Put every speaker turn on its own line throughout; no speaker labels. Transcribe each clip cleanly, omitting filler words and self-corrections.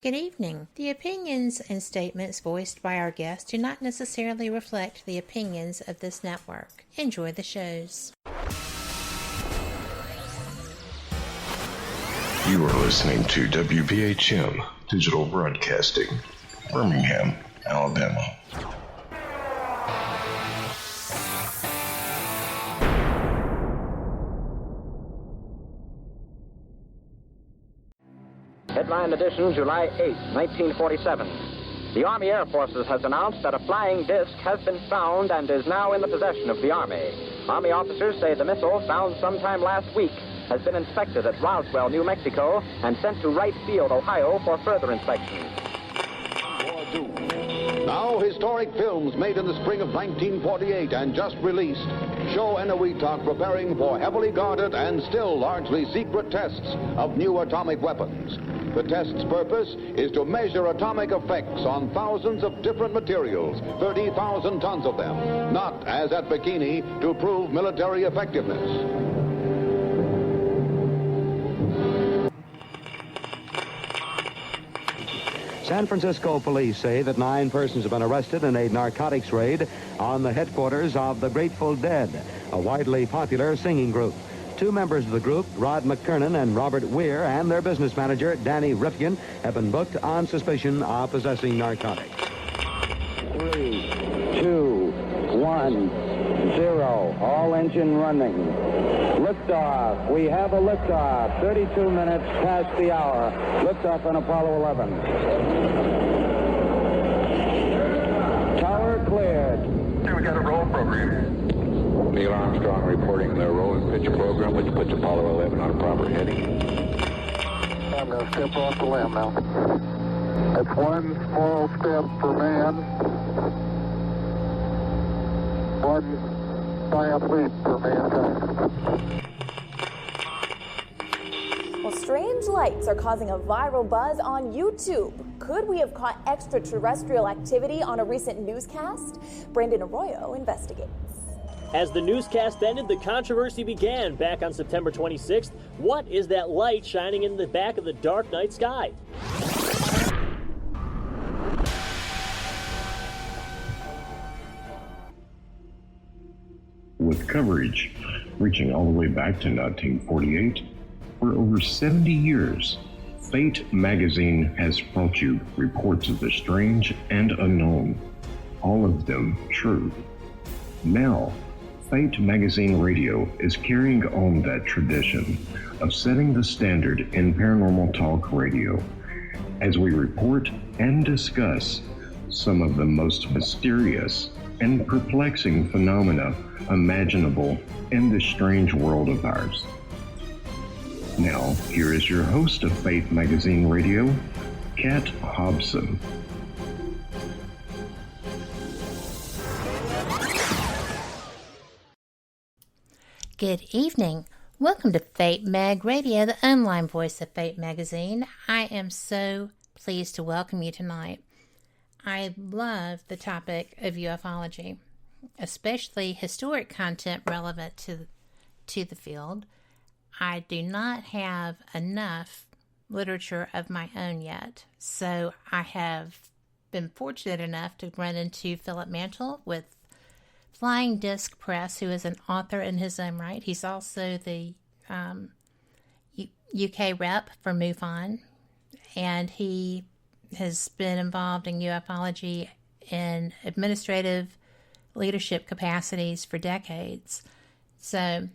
Good evening. The opinions and statements voiced by our guests do not necessarily reflect the opinions of this network. Enjoy the shows.
You are listening to WBHM Digital Broadcasting, Birmingham, Alabama.
Headline edition, July 8, 1947. The Army Air Forces has announced that a flying disc has been found and is now in the possession of the Army. Army officers say the missile, found sometime last week, has been inspected at Roswell, New Mexico, and sent to Wright Field, Ohio, for further inspection.
Now, historic films made in the spring of 1948 and just released show Eniwetok preparing for heavily guarded and still largely secret tests of new atomic weapons. The test's purpose is to measure atomic effects on thousands of different materials, 30,000 tons of them, not, as at Bikini, to prove military effectiveness.
San Francisco police say that 9 persons have been arrested in a narcotics raid on the headquarters of the Grateful Dead, a widely popular singing group. 2 members of the group, Rod McKernan and Robert Weir, and their business manager, Danny Rifkin, have been booked on suspicion of possessing narcotics.
3, 2, 1, 0. All engine running. Liftoff. We have a liftoff. 32 minutes past the hour. Liftoff on Apollo 11. Tower cleared.
We got a roll program. Neil Armstrong reporting the roll and pitch program, which puts Apollo 11 on a proper heading.
I'm going to step off the limb now. That's one small step for man, one giant leap for mankind.
Well, strange lights are causing a viral buzz on YouTube. Could we have caught extraterrestrial activity on a recent newscast? Brandon Arroyo investigates.
As the newscast ended, the controversy began back on September 26th. What is that light shining in the back of the dark night sky?
With coverage reaching all the way back to 1948, for over 70 years, Fate magazine has brought you reports of the strange and unknown, all of them true. Now, Fate Magazine Radio is carrying on that tradition of setting the standard in paranormal talk radio as we report and discuss some of the most mysterious and perplexing phenomena imaginable in this strange world of ours. Now, here is your host of Fate Magazine Radio, Kat Hobson.
Good evening. Welcome to Fate Mag Radio, the online voice of Fate Magazine. I am so pleased to welcome you tonight. I love the topic of ufology, especially historic content relevant to the field. I do not have enough literature of my own yet, so I have been fortunate enough to run into Philip Mantle with Flying Disc Press, who is an author in his own right. He's also the UK rep for MUFON, and he has been involved in ufology in administrative leadership capacities for decades. So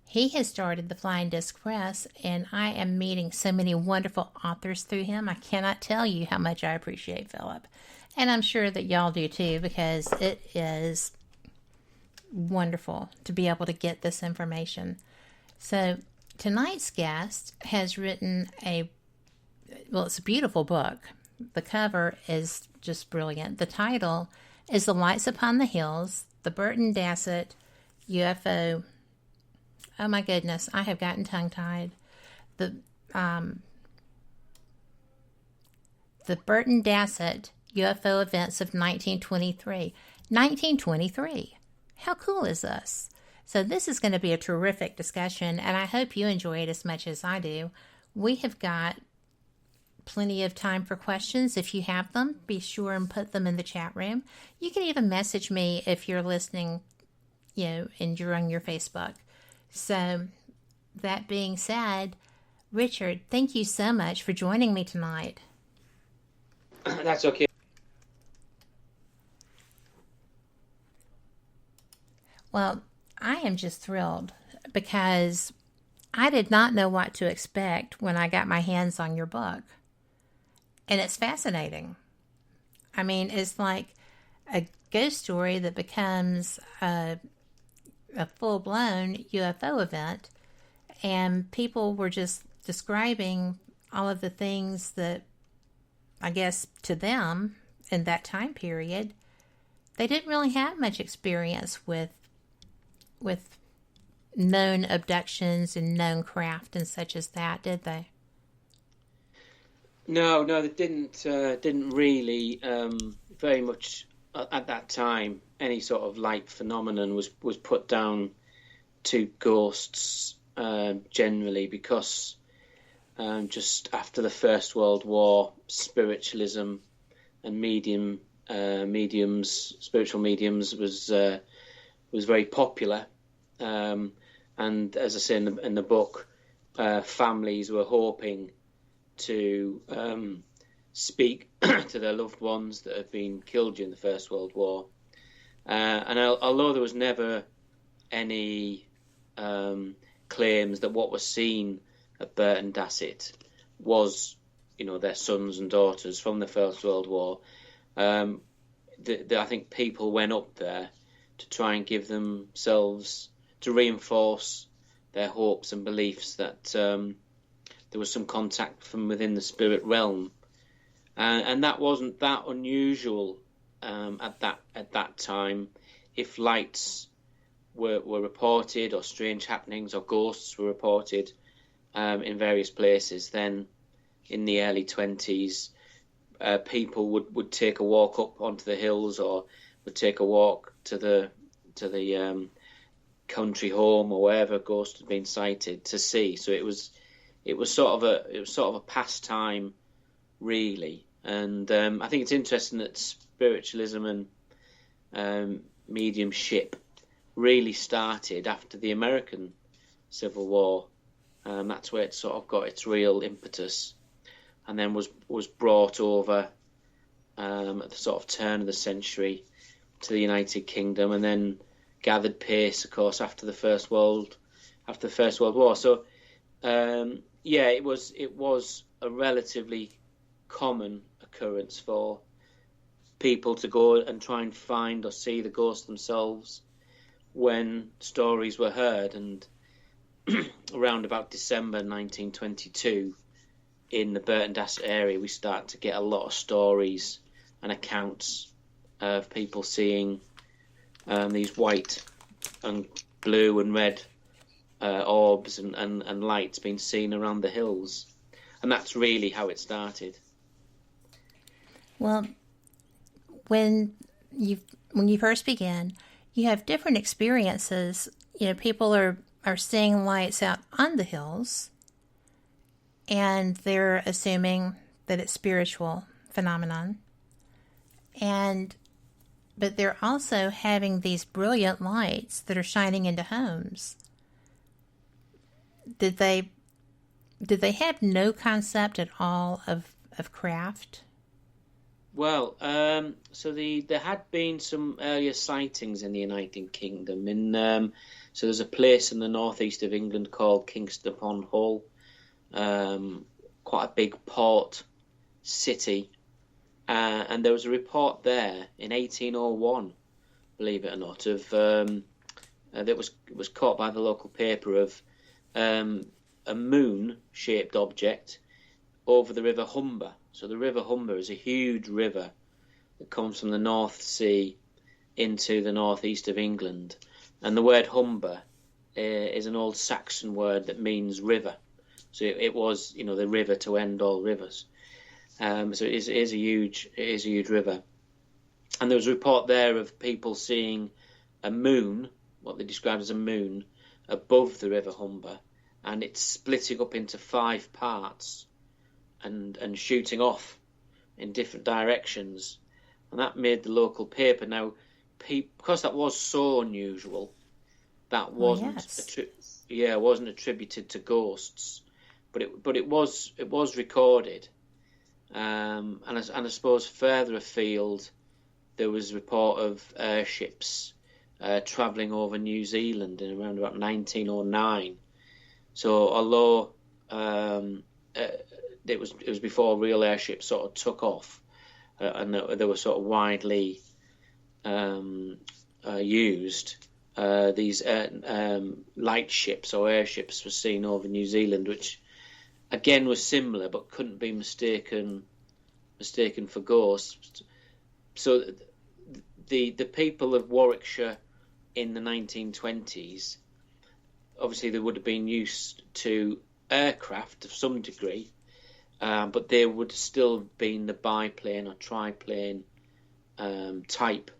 he has started the Flying Disc Press, and I am meeting so many wonderful authors through him. I cannot tell you how much I appreciate Philip. And I'm sure that y'all do too, because it is wonderful to be able to get this information. So tonight's guest has written it's a beautiful book. The cover is just brilliant. The title is The Lights Upon the Hills, the Burton Dassett UFO. Oh my goodness, I have gotten tongue-tied. The Burton Dassett UFO Events of 1923. 1923. How cool is this? So this is going to be a terrific discussion, and I hope you enjoy it as much as I do. We have got plenty of time for questions. If you have them, be sure and put them in the chat room. You can even message me if you're listening, and you're on your Facebook. So that being said, Richard, thank you so much for joining me tonight.
That's okay.
Well, I am just thrilled because I did not know what to expect when I got my hands on your book. And it's fascinating. I mean, it's like a ghost story that becomes a full-blown UFO event. And people were just describing all of the things that, I guess, to them in that time period, they didn't really have much experience with known abductions and known craft and such as that, did they?
No, they didn't really very much at that time. Any sort of light phenomenon was put down to ghosts generally, because just after the First World War, spiritualism and spiritual mediums was very popular, and as I say in the book, families were hoping to speak to their loved ones that had been killed during the First World War, and although there was never any claims that what was seen at Burton Dassett was, their sons and daughters from the First World War, I think people went up there to try and give themselves, to reinforce their hopes and beliefs that there was some contact from within the spirit realm, and that wasn't that unusual at that time. If lights were reported, or strange happenings, or ghosts were reported in various places, then in the early 20s, people would take a walk up onto the hills, or would take a walk to the country home or wherever a ghost had been sighted to see. So it was sort of a pastime, really. And I think it's interesting that spiritualism and mediumship really started after the American Civil War. That's where it sort of got its real impetus, and then was brought over at the sort of turn of the century to the United Kingdom, and then gathered pace, of course, after the First World War. So it was a relatively common occurrence for people to go and try and find or see the ghosts themselves when stories were heard. And around about December 1922, in the Burton Dassett area, we start to get a lot of stories and accounts of people seeing these white and blue and red orbs and lights being seen around the hills. And that's really how it started.
Well, when you first began, you have different experiences. People are seeing lights out on the hills, and they're assuming that it's spiritual phenomenon. But they're also having these brilliant lights that are shining into homes. Did they have no concept at all of craft?
Well, so there had been some earlier sightings in the United Kingdom. So there's a place in the northeast of England called Kingston upon Hull, quite a big port city. And there was a report there in 1801, believe it or not, of that was caught by the local paper of a moon-shaped object over the River Humber. So the River Humber is a huge river that comes from the North Sea into the northeast of England. And the word Humber is an old Saxon word that means river. So it was, the river to end all rivers. So it is a huge river. And there was a report there of people seeing a moon, what they described as a moon, above the River Humber, and it's splitting up into 5 parts. and shooting off in different directions, and that made the local paper. Now, because that was so unusual, that wasn't wasn't attributed to ghosts, but it was recorded, and I suppose further afield there was a report of airships travelling over New Zealand in around about 1909. So although it was before real airships sort of took off, and they were sort of widely used, these light ships or airships were seen over New Zealand, which again was similar but couldn't be mistaken for ghosts. So the people of Warwickshire in the 1920s, obviously they would have been used to aircraft to some degree, but they would have still been the biplane or triplane type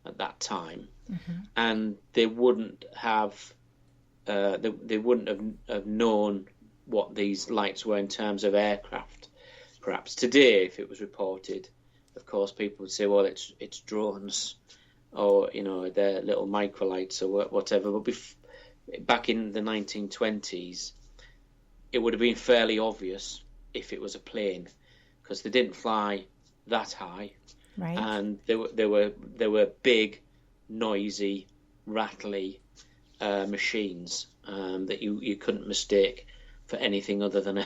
at that time, and they wouldn't have known what these lights were in terms of aircraft. Perhaps today, if it was reported, of course, people would say, "Well, it's drones, or they're little microlights or whatever." But back in the 1920s, it would have been fairly obvious if it was a plane, because they didn't fly that high,
right?
And they were big, noisy, rattly machines that you couldn't mistake for anything other than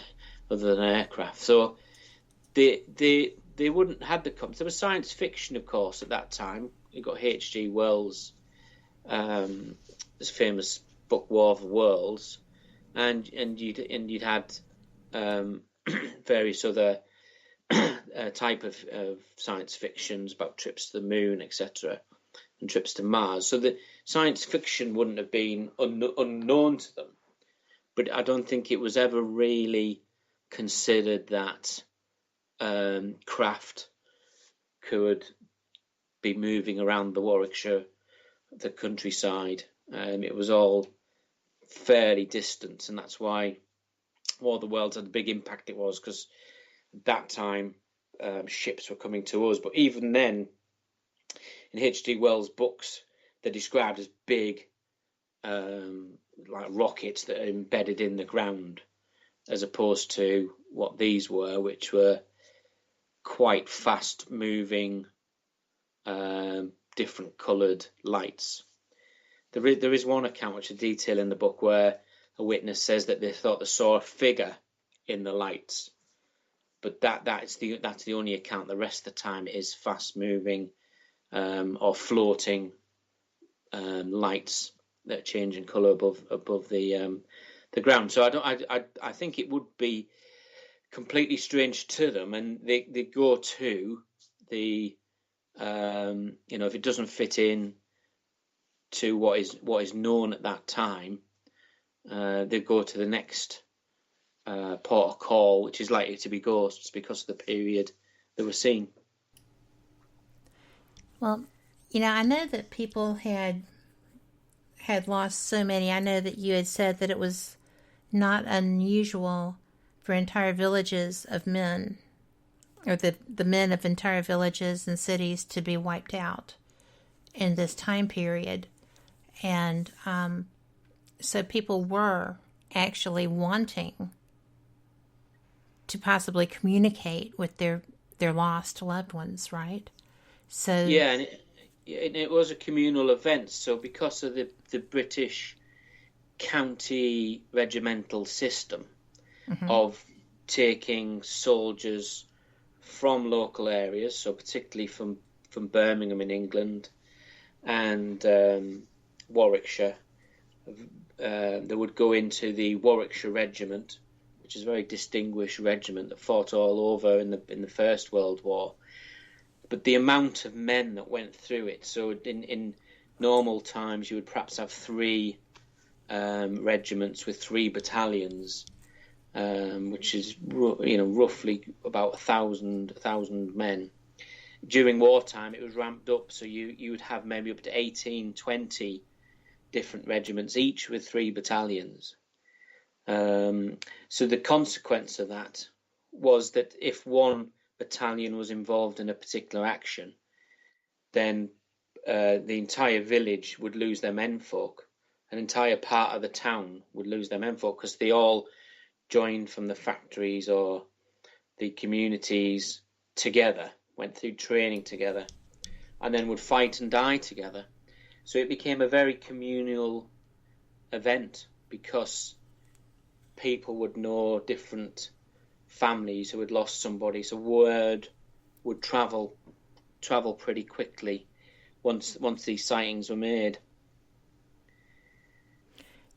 aircraft. So they wouldn't have the comments. There was science fiction, of course, at that time. You got H.G. Wells' this famous book War of the Worlds, and you'd had various other type of science fictions about trips to the moon, etc., and trips to Mars. So the science fiction wouldn't have been unknown to them, but I don't think it was ever really considered that craft could be moving around the Warwickshire, the countryside. It was all fairly distant, and that's why War of the Worlds had a big impact. It was because at that time ships were coming to us, but even then, in H.G. Wells' books, they're described as big, like rockets that are embedded in the ground, as opposed to what these were, which were quite fast-moving, different coloured lights. There is one account, which is detailed in the book, where a witness says that they thought they saw a figure in the lights, but that's the only account. The rest of the time it is fast-moving or floating lights that change in colour above the ground. So I think it would be completely strange to them, and they go to the if it doesn't fit in to what is known at that time, they go to the next port of call, which is likely to be ghosts because of the period they were seen.
Well, I know that people had lost so many. I know that you had said that it was not unusual for entire villages of men, or the men of entire villages and cities, to be wiped out in this time period. And so people were actually wanting to possibly communicate with their lost loved ones, right? So
yeah, and it was a communal event. So because of the British county regimental system of taking soldiers from local areas, so particularly from Birmingham in England and Warwickshire, they would go into the Warwickshire Regiment, which is a very distinguished regiment that fought all over in the First World War. But the amount of men that went through it, so in normal times you would perhaps have 3 regiments with 3 battalions, which is roughly about 1,000 men. During wartime it was ramped up, so you would have maybe up to 18, 20 different regiments, each with 3 battalions. So the consequence of that was that if one battalion was involved in a particular action, then the entire village would lose their menfolk. An entire part of the town would lose their menfolk because they all joined from the factories or the communities together, went through training together, and then would fight and die together. So it became a very communal event because people would know different families who had lost somebody. So word would travel pretty quickly once these sightings were made.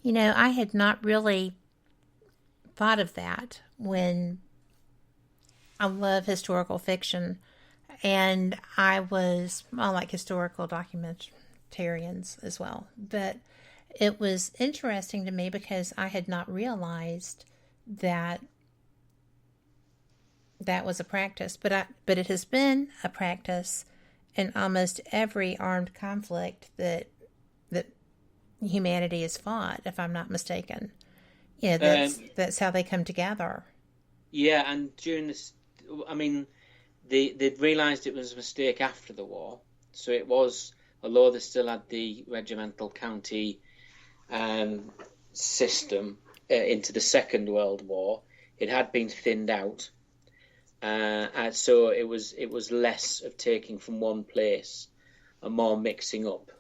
You know, I had not really thought of that when I love historical fiction, and I like historical documentarians as well. But it was interesting to me because I had not realized that that was a practice. But it has been a practice in almost every armed conflict that humanity has fought, if I'm not mistaken. Yeah, that's how they come together.
Yeah, and during this, I mean, they realised it was a mistake after the war. So it was, although they still had the regimental county system into the Second World War, it had been thinned out. And so it was less of taking from one place and more mixing up.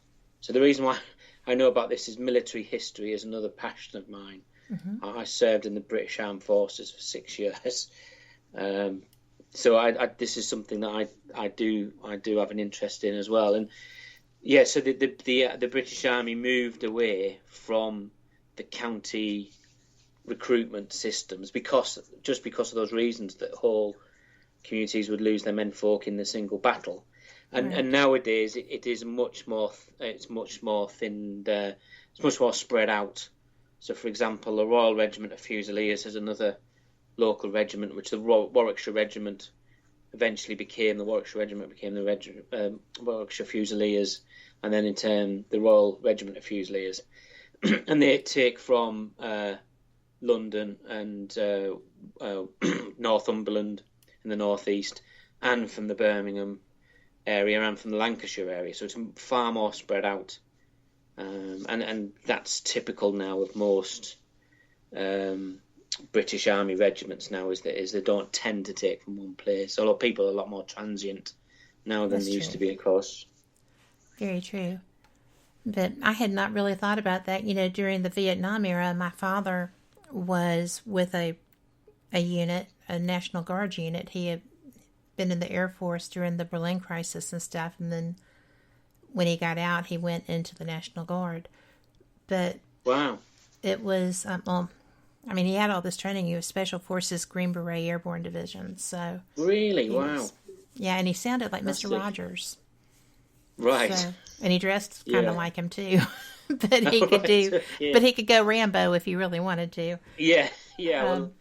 So the reason why I know about this is military history is another passion of mine. Mm-hmm. I served in the British Armed Forces for 6 years, so I this is something that I do have an interest in as well. And yeah, so the British Army moved away from the county recruitment systems because of those reasons, that whole communities would lose their menfolk in the single battle. And nowadays it is much more thinned. It's much more spread out. So, for example, the Royal Regiment of Fusiliers has another local regiment, which the Warwickshire Regiment eventually became. The Warwickshire Regiment became the Warwickshire Fusiliers, and then in turn the Royal Regiment of Fusiliers. And they take from London and Northumberland in the northeast, and from the Birmingham area and from the Lancashire area, so it's far more spread out, and that's typical now of most British Army regiments now, is they don't tend to take from one place, although people are a lot more transient now than they used to be, of course. Very true.
But I had not really thought about that. You know, during the Vietnam era, my father was with a unit, a National Guard unit. He had been in the Air Force during the Berlin crisis and stuff, and then when he got out, he went into the National Guard. But
wow,
it was he had all this training. He was Special Forces Green Beret Airborne Division. So
really, wow,
yeah, and he sounded like Mr. Rogers,
right?
So, and he dressed kind of like him too. But he could but he could go Rambo if he really wanted to.
Yeah. Well,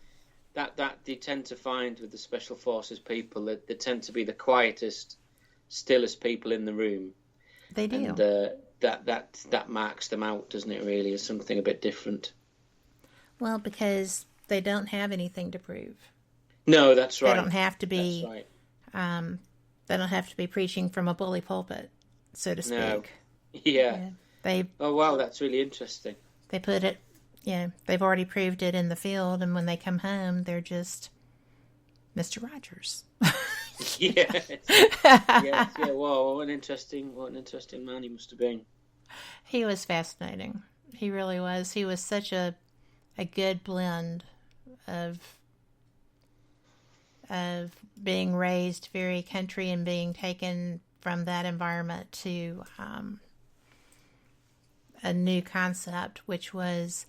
that they tend to find with the Special Forces people that they tend to be the quietest, stillest people in the room.
They do.
And that marks them out, doesn't it? Really, as something a bit different.
Well, because they don't have anything to prove.
No, that's right.
They don't have to be. That's right. They don't have to be preaching from a bully pulpit, so to speak.
No. Yeah. Oh wow, that's really interesting.
They put it. Yeah, they've already proved it in the field, and when they come home, they're just Mr. Rogers.
Yes. Yeah. Wow, what an interesting man he must have been.
He was fascinating. He really was. He was such a good blend of being raised very country and being taken from that environment to a new concept, which was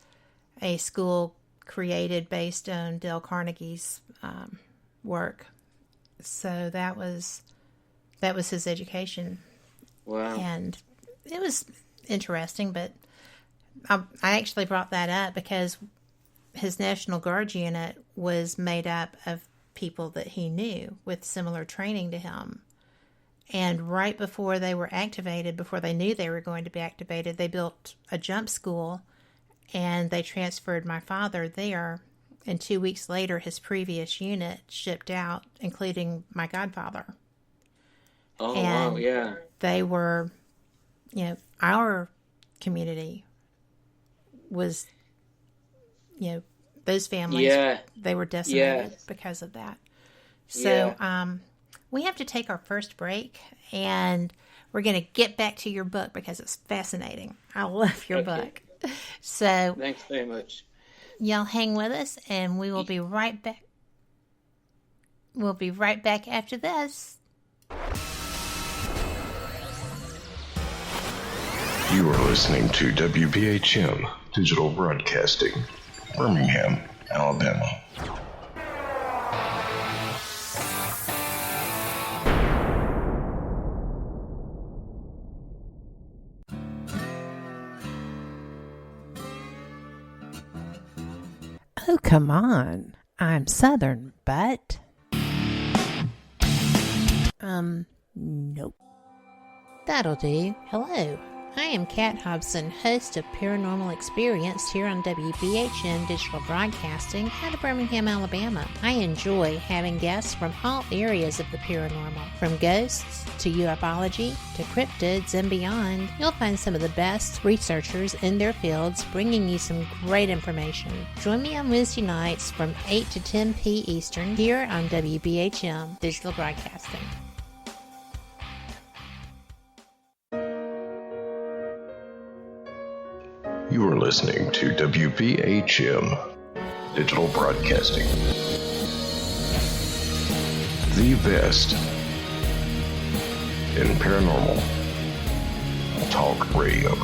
a school created based on Dale Carnegie's work. So that was his education.
Wow.
And it was interesting, but I actually brought that up because his National Guard unit was made up of people that he knew with similar training to him. And right before they were activated, before they knew they were going to be activated, they built a jump school, and they transferred my father there And 2 weeks later, his previous unit shipped out, including my godfather.
Oh,
and
wow, yeah.
They were, our community was, those families, they were decimated because of that. So we have to take our first break, and we're going to get back to your book because it's fascinating. I love your book. So
thanks very much.
Y'all hang with us, and we will be right back. We'll be right back after this.
You are listening to WBHM Digital Broadcasting, Birmingham, Alabama.
Oh, come on. I'm Southern, but... Nope. That'll do. Hello. I am Kat Hobson, host of Paranormal Experience here on WBHM Digital Broadcasting out of Birmingham, Alabama. I enjoy having guests from all areas of the paranormal, from ghosts to ufology to cryptids and beyond. You'll find some of the best researchers in their fields bringing you some great information. Join me on Wednesday nights from 8 to 10 p. Eastern here on WBHM Digital Broadcasting.
You are listening to WBHM Digital Broadcasting, the best in paranormal talk radio.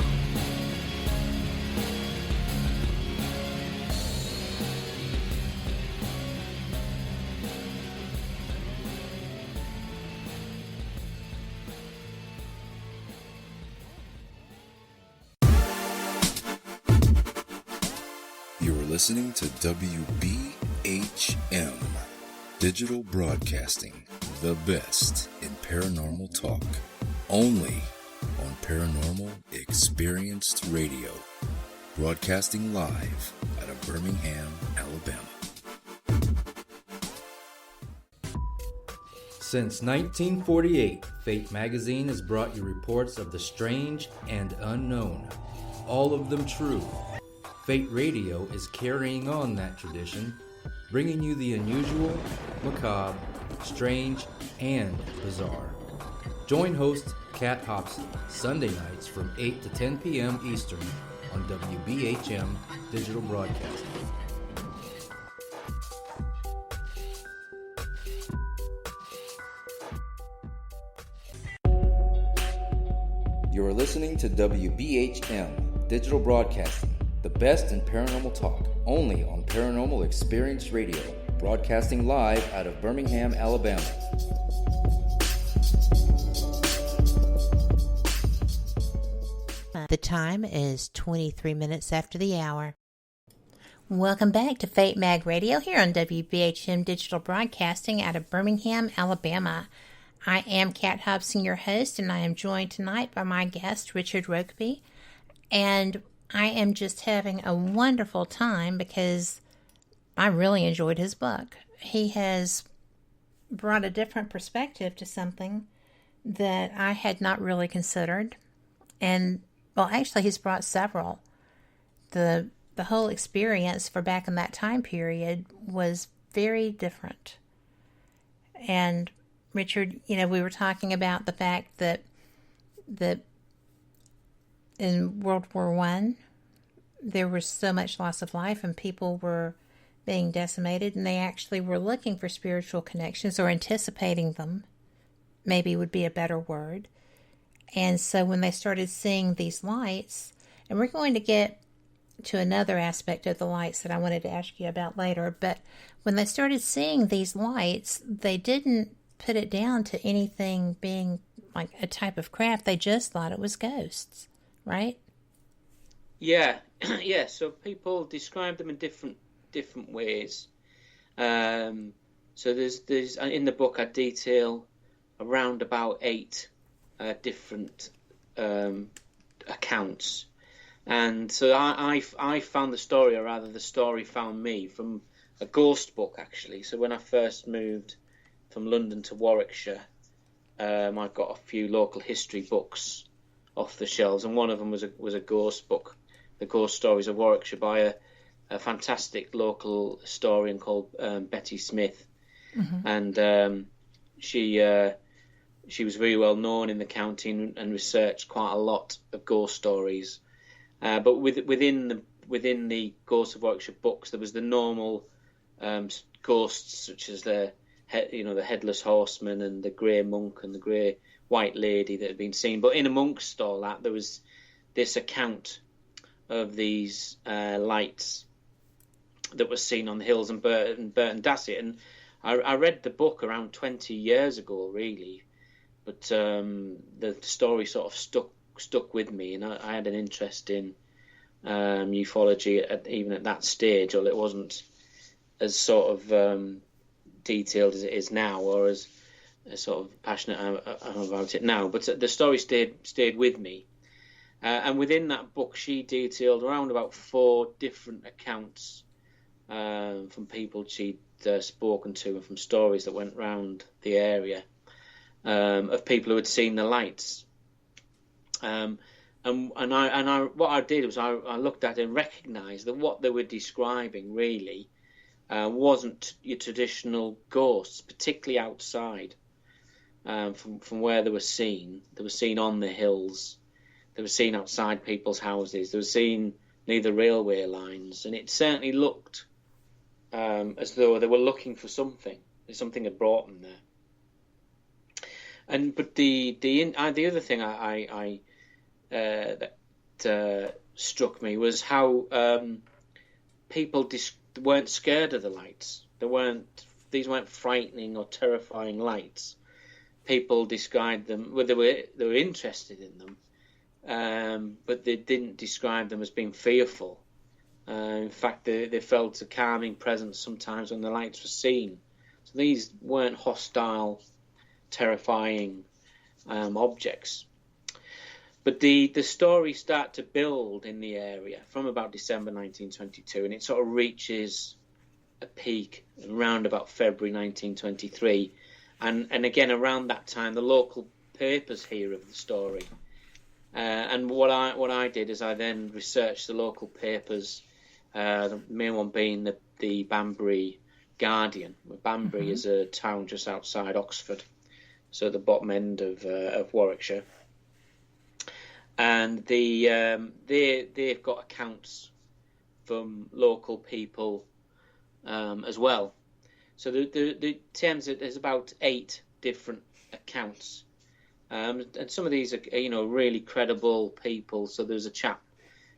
Listening to WBHM Digital Broadcasting, the best in paranormal talk, only on Paranormal Experienced Radio, broadcasting live out of Birmingham, Alabama.
Since 1948, Fate magazine has brought you reports of the strange and unknown, all of them true. Fate Radio is carrying on that tradition, bringing you the unusual, macabre, strange, and bizarre. Join host Kat Hobson Sunday nights from 8 to 10 p.m. Eastern on WBHM Digital Broadcasting.
You are listening to WBHM Digital Broadcasting, the best in paranormal talk, only on Paranormal Experience Radio, broadcasting live out of Birmingham, Alabama.
The time is 23 minutes after the hour. Welcome back to Fate Mag Radio here on WBHM Digital Broadcasting out of Birmingham, Alabama. I am Kat Hobson, your host, and I am joined tonight by my guest, Richard Rokeby, and I am just having a wonderful time because I really enjoyed his book. He has brought a different perspective to something that I had not really considered. And, well, actually, he's brought several. The whole experience for back in that time period was very different. And, Richard, we were talking about the fact that in World War I, there was so much loss of life and people were being decimated, and they actually were looking for spiritual connections or anticipating them, maybe would be a better word. And so when they started seeing these lights, and we're going to get to another aspect of the lights that I wanted to ask you about later, but when they started seeing these lights, they didn't put it down to anything being like a type of craft. They just thought it was ghosts. Right?
Yeah, yeah. So people describe them in different ways. So there's in the book I detail around about 8 different accounts, and so I found the story, or rather the story found me, from a ghost book, actually. So when I first moved from London to Warwickshire, I got a few local history books off the shelves, and one of them was a ghost book, The Ghost Stories of Warwickshire, by a fantastic local historian called Betty Smith. And she was very well known in the county and researched quite a lot of ghost stories. But within the Ghosts of Warwickshire books, there was the normal ghosts, such as the Headless Horseman and the Grey Monk and the Grey White Lady that had been seen. But in amongst all that, there was this account of these lights that was seen on the hills in Burton Dassett. And I read the book around 20 years ago, really, but the story sort of stuck with me, and I had an interest in ufology even at that stage, although it wasn't as sort of detailed as it is now, or as sort of passionate about it now. But the story stayed with me, and within that book, she detailed around about 4 different accounts from people she'd spoken to, and from stories that went round the area of people who had seen the lights. And what I did was I looked at it and recognised that what they were describing really wasn't your traditional ghosts, particularly outside. From where they were seen on the hills, they were seen outside people's houses, they were seen near the railway lines, and it certainly looked as though they were looking for something. Something had brought them there. But the other thing that struck me was how people weren't scared of the lights. These weren't frightening or terrifying lights. People described them, well, they were interested in them, but they didn't describe them as being fearful. In fact, they felt a calming presence sometimes when the lights were seen. So these weren't hostile, terrifying objects. But the stories start to build in the area from about December 1922, and it sort of reaches a peak around about February 1923. And again, around that time, the local papers hear of the story. And what I did is I then researched the local papers, the main one being the Banbury Guardian. Banbury is a town just outside Oxford, so the bottom end of Warwickshire. And they've got accounts from local people as well. So the terms there's about 8 different accounts, and some of these are really credible people. So there's a chap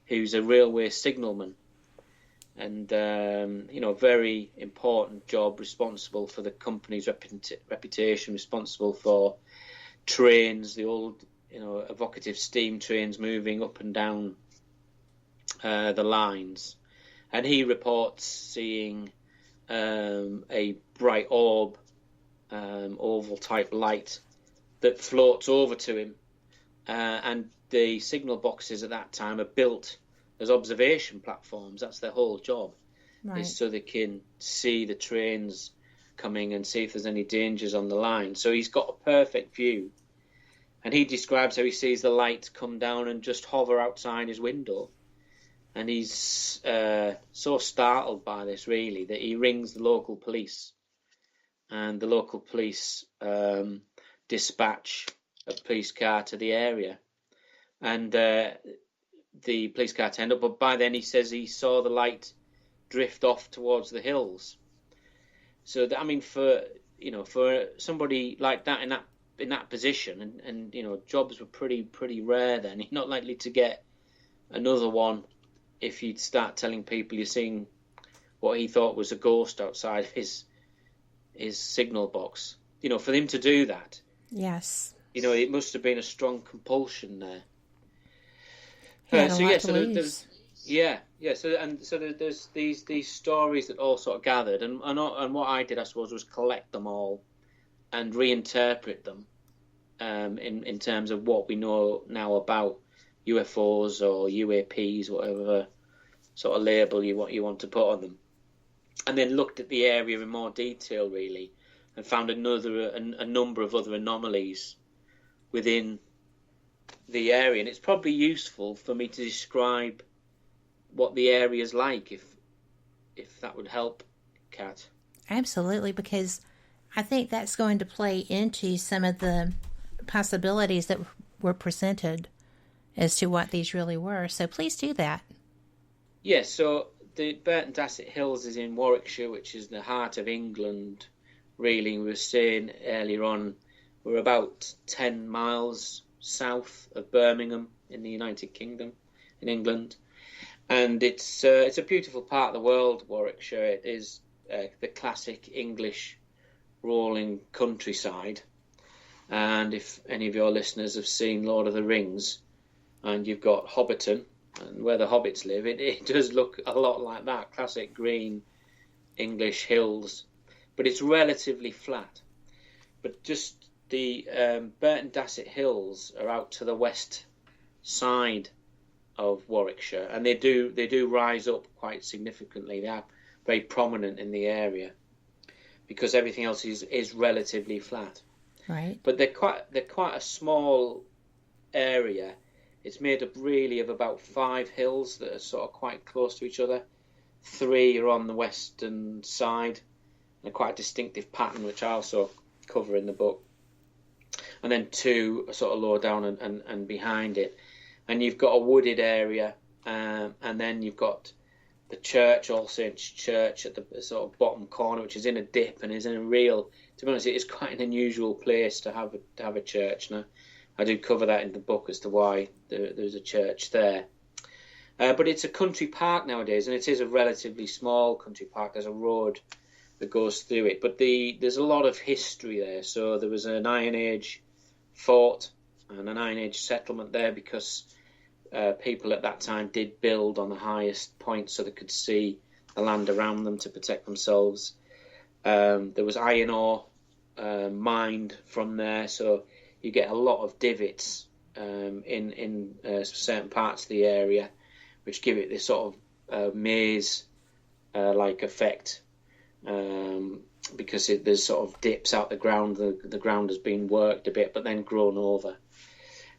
who's a railway signalman, and very important job, responsible for the company's reputation, responsible for trains, the old evocative steam trains moving up and down the lines, and he reports seeing a bright orb, oval type light that floats over to him, and the signal boxes at that time are built as observation platforms. That's their whole job, is so they can see the trains coming and see if there's any dangers on the line. So he's got a perfect view, and he describes how he sees the light come down and just hover outside his window. And he's so startled by this, really, that he rings the local police. And the local police dispatch a police car to the area. And the police car turned up, but by then he says he saw the light drift off towards the hills. So, for somebody like that in that position, and jobs were pretty rare then. You're not likely to get another one if you'd start telling people you're seeing what he thought was a ghost outside his signal box. For them to do that,
yes,
it must have been a strong compulsion there. So there's these stories that all sort of gathered, and what I did, I suppose, was collect them all and reinterpret them in terms of what we know now about UFOs or UAPs, whatever sort of label you want to put on them. and then looked at the area in more detail, really, and found a number of other anomalies within the area. And it's probably useful for me to describe what the area is like, if that would help, Kat.
Absolutely, because I think that's going to play into some of the possibilities that were presented as to what these really were. So please do that.
Yes, so the Burton Dassett Hills is in Warwickshire, which is the heart of England, really. We were saying earlier on, we're about 10 miles south of Birmingham in the United Kingdom, in England. And it's a beautiful part of the world, Warwickshire. It is the classic English rolling countryside. And if any of your listeners have seen Lord of the Rings, and you've got Hobbiton, and where the hobbits live, it does look a lot like that, classic green English hills. But it's relatively flat. But just the Burton Dassett Hills are out to the west side of Warwickshire, and they do rise up quite significantly. They are very prominent in the area because everything else is relatively flat.
Right.
But they're quite a small area. It's made up really of about 5 hills that are sort of quite close to each other. 3 are on the western side, and quite a distinctive pattern, which I also cover in the book. And then 2 are sort of lower down and behind it. And you've got a wooded area, and then you've got the church, All Saints Church, at the sort of bottom corner, which is in a dip and is in a real, to be honest, it is quite an unusual place to have a church. Now, I do cover that in the book as to why there's a church there. But it's a country park nowadays, and it is a relatively small country park. There's a road that goes through it, but there's a lot of history there. So there was an Iron Age fort and an Iron Age settlement there because people at that time did build on the highest point so they could see the land around them to protect themselves. There was iron ore mined from there, so you get a lot of divots in certain parts of the area, which give it this sort of maze-like effect, because there's sort of dips out the ground. The ground has been worked a bit, but then grown over.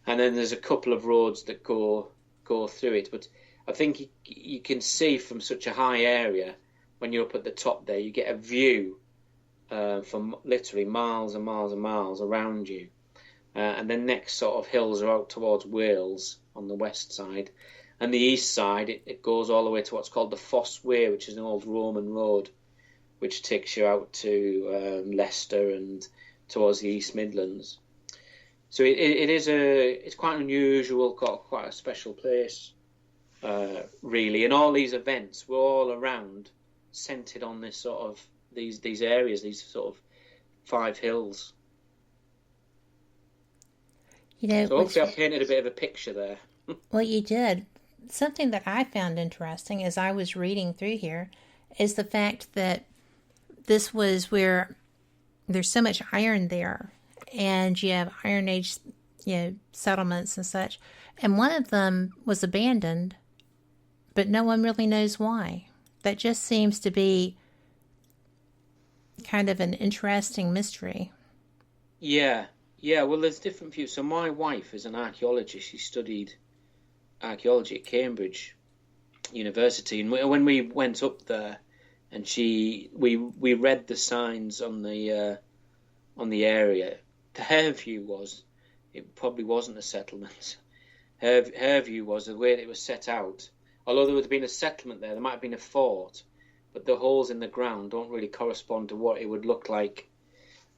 And then there's a couple of roads that go through it. But I think you can see from such a high area, when you're up at the top there, you get a view from literally miles and miles and miles around you. And the next sort of hills are out towards Wales on the west side. And the east side, it goes all the way to what's called the Foss Way, which is an old Roman road, which takes you out to Leicester and towards the East Midlands. So it's quite unusual, quite a special place, really. And all these events were all around, centred on this sort of these areas, these sort of 5 hills. So hopefully I painted a bit of a picture there.
Well, you did. Something that I found interesting as I was reading through here is the fact that this was where there's so much iron there, and you have Iron Age, settlements and such. And one of them was abandoned, but no one really knows why. That just seems to be kind of an interesting mystery.
Yeah. Well, there's different views. So my wife is an archaeologist. She studied archaeology at Cambridge University, and when we went up there, and we read the signs on the area. Her view was it probably wasn't a settlement. Her view was the way that it was set out. Although there would have been a settlement there might have been a fort, but the holes in the ground don't really correspond to what it would look like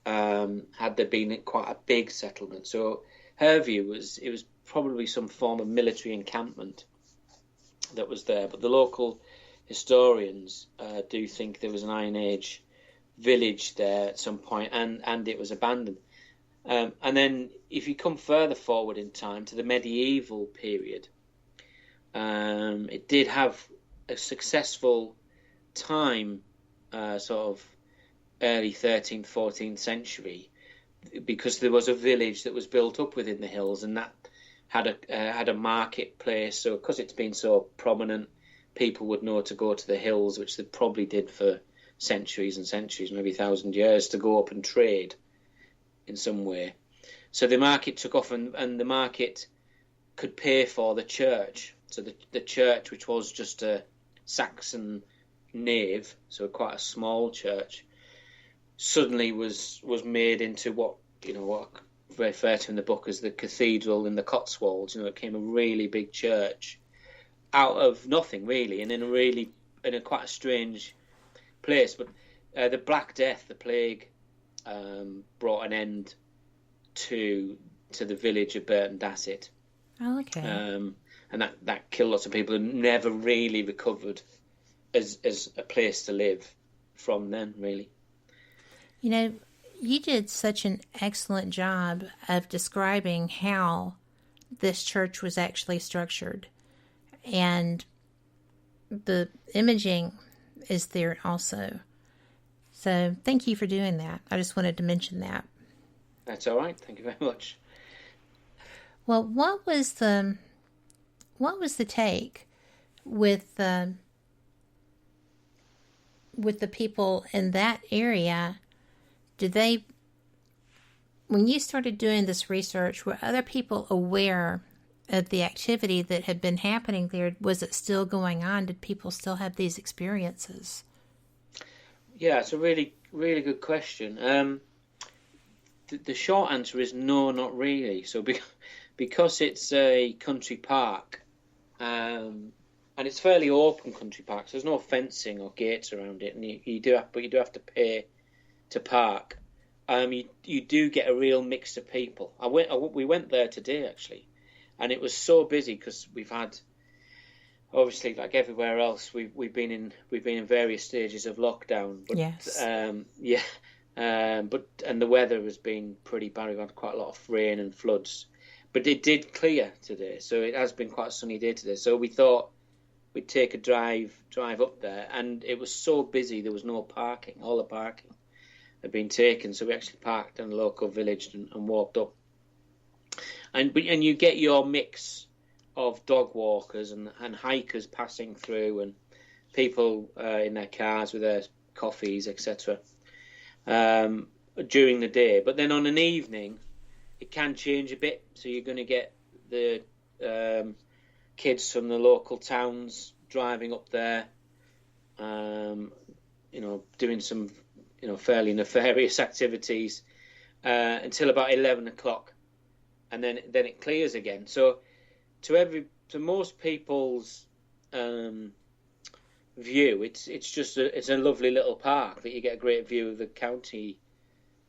had there been quite a big settlement. So her view was it was probably some form of military encampment that was there. But the local historians do think there was an Iron Age village there at some point, and it was abandoned. And then if you come further forward in time to the medieval period, it did have a successful time, sort of early 13th, 14th century, because there was a village that was built up within the hills, and that had a marketplace. So because it's been so prominent, people would know to go to the hills, which they probably did for centuries and centuries, maybe 1,000 years, to go up and trade in some way. So the market took off, and the market could pay for the church. So the church, which was just a Saxon nave, so quite a small church, suddenly was made into what I refer to in the book as the cathedral in the Cotswolds. It became a really big church out of nothing, really, and in a quite a strange place. But the Black Death, the plague, brought an end to the village of Burton Dassett.
Oh, okay.
And that killed lots of people and never really recovered as a place to live from then, really.
You did such an excellent job of describing how this church was actually structured. And the imaging is there also. So thank you for doing that. I just wanted to mention that.
That's all right. Thank you very much.
Well, what was the take with the people in that area? Did they, when you started doing this research, were other people aware of the activity that had been happening there? Was it still going on? Did people still have these experiences?
Yeah, it's a really, really good question. The short answer is no, not really. So because it's a country park, and it's fairly open country park, so there's no fencing or gates around it, and you do have to pay to park. You do get a real mix of people. We went there today actually, and it was so busy because we've had, obviously, like everywhere else, we've been in various stages of lockdown. But,
yes.
And the weather has been pretty bad. We've had quite a lot of rain and floods, but it did clear today, so it has been quite a sunny day today. So we thought we'd take a drive up there, and it was so busy there was no parking. All the parking had been taken, so we actually parked in a local village and walked up. And you get your mix of dog walkers and hikers passing through, and people in their cars with their coffees, etc. During the day. But then on an evening, it can change a bit. So you're going to get the kids from the local towns driving up there, doing some, fairly nefarious activities until about 11 o'clock, and then it clears again. So to most people's view, it's a lovely little park that you get a great view of the county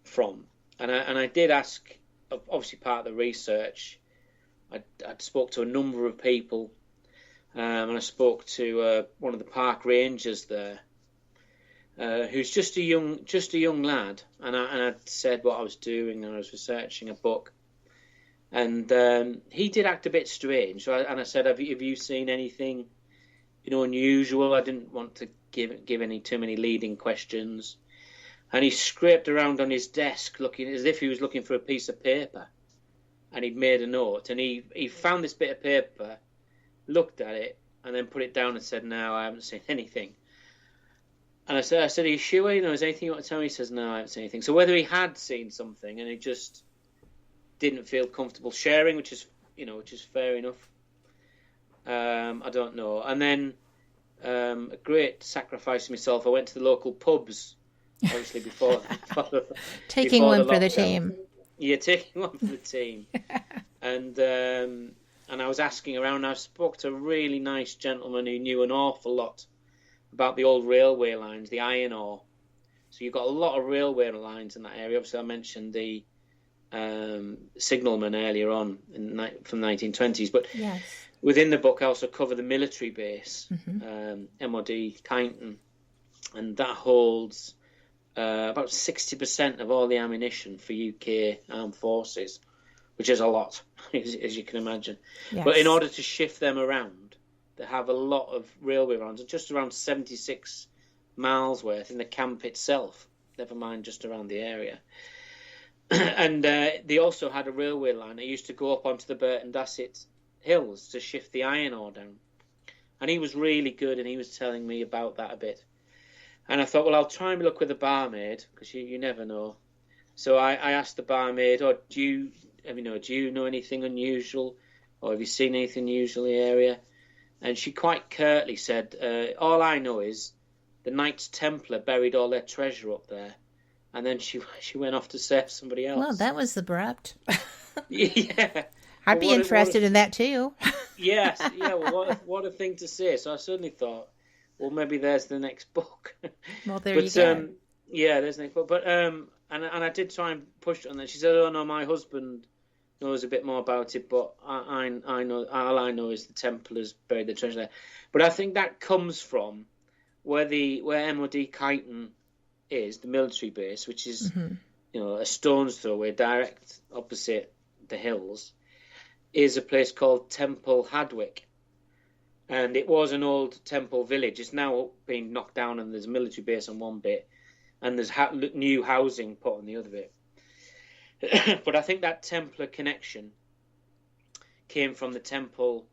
from. And I did ask, obviously part of the research, I spoke to a number of people, and I spoke to one of the park rangers there, who's just a young lad, and I said what I was doing, and I was researching a book, and he did act a bit strange. So I said, have you seen anything unusual? I didn't want to give any too many leading questions. And he scraped around on his desk looking as if he was looking for a piece of paper. And he'd made a note. And he found this bit of paper, looked at it, and then put it down and said, no, I haven't seen anything. And I said, are you sure? Is there anything you want to tell me? He says, no, I haven't seen anything. So whether he had seen something and he just didn't feel comfortable sharing, which is fair enough, I don't know. And then a great sacrifice of myself, I went to the local pubs, obviously before
taking one for the team.
Yeah, taking one for the team. And I was asking around. I spoke to a really nice gentleman who knew an awful lot about the old railway lines, the iron ore. So you've got a lot of railway lines in that area. Obviously, I mentioned the signalman earlier on from the 1920s, but
yes.
Within the book I also cover the military base, MOD Kyneton, and that holds about 60% of all the ammunition for UK armed forces, which is a lot, as you can imagine.
Yes.
But in order to shift them around, they have a lot of railway lines, just around 76 miles worth in the camp itself, never mind just around the area. And they also had a railway line that used to go up onto the Burton Dassett hills to shift the iron ore down. And he was really good, and he was telling me about that a bit. And I thought, well, I'll try and look with the barmaid, because you never know. So I asked the barmaid, do you know anything unusual, or have you seen anything unusual in the area? And she quite curtly said, all I know is the Knights Templar buried all their treasure up there. And then she went off to serve somebody else.
Well, that was abrupt.
Yeah.
I'd be interested in that too.
Yes, yeah. Well, what a thing to say. So I suddenly thought, well, maybe there's the next book.
Well, you go.
Yeah, there's the next book. But and I did try and push it on that. She said, "Oh no, my husband knows a bit more about it, but I know, all I know is the Templars buried the treasure there." But I think that comes from where MOD Kyneton is, the military base, which is a stone's throw away, direct opposite the hills, is a place called Temple Hadwick. And it was an old temple village. It's now been knocked down, and there's a military base on one bit, and there's new housing put on the other bit. But I think that Templar connection came from the Temple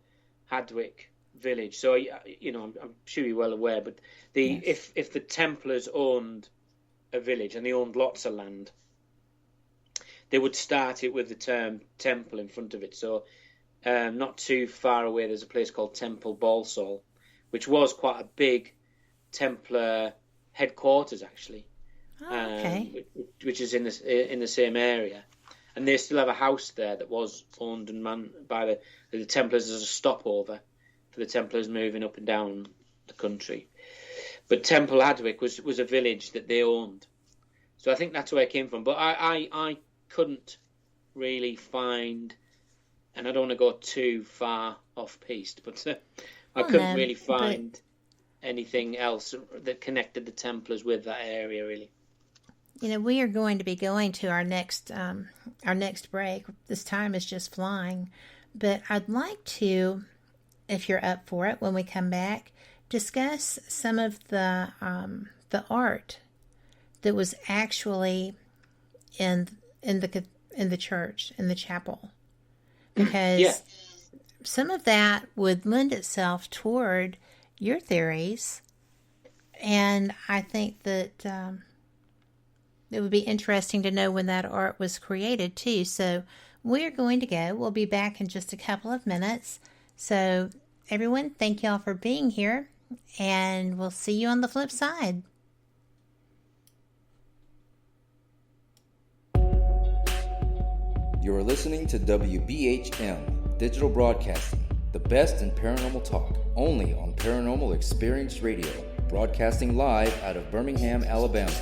Hadwick village. So, I'm sure you're well aware, but if the Templars owned a village and they owned lots of land, they would start it with the term temple in front of it. So not too far away, there's a place called Temple Balsall, which was quite a big Templar headquarters, actually.
Oh, okay.
Which is in the same area, and they still have a house there that was owned and manned by the Templars as a stopover for the Templars moving up and down the country. But Temple Hadwick was a village that they owned, so I think that's where it came from. But I couldn't really find, and I don't want to go too far off piste, but I couldn't really find anything else that connected the Templars with that area, really.
We are going to be going to our next break. This time is just flying. But I'd like to, if you're up for it, when we come back, discuss some of the art that was actually in the church, in the chapel. Because some of that would lend itself toward your theories. And I think that it would be interesting to know when that art was created, too. So we're going to go. We'll be back in just a couple of minutes. So, everyone, thank y'all for being here, and we'll see you on the flip side.
You're listening to WBHM Digital Broadcasting, the best in paranormal talk, only on Paranormal Experience Radio, broadcasting live out of Birmingham, Alabama.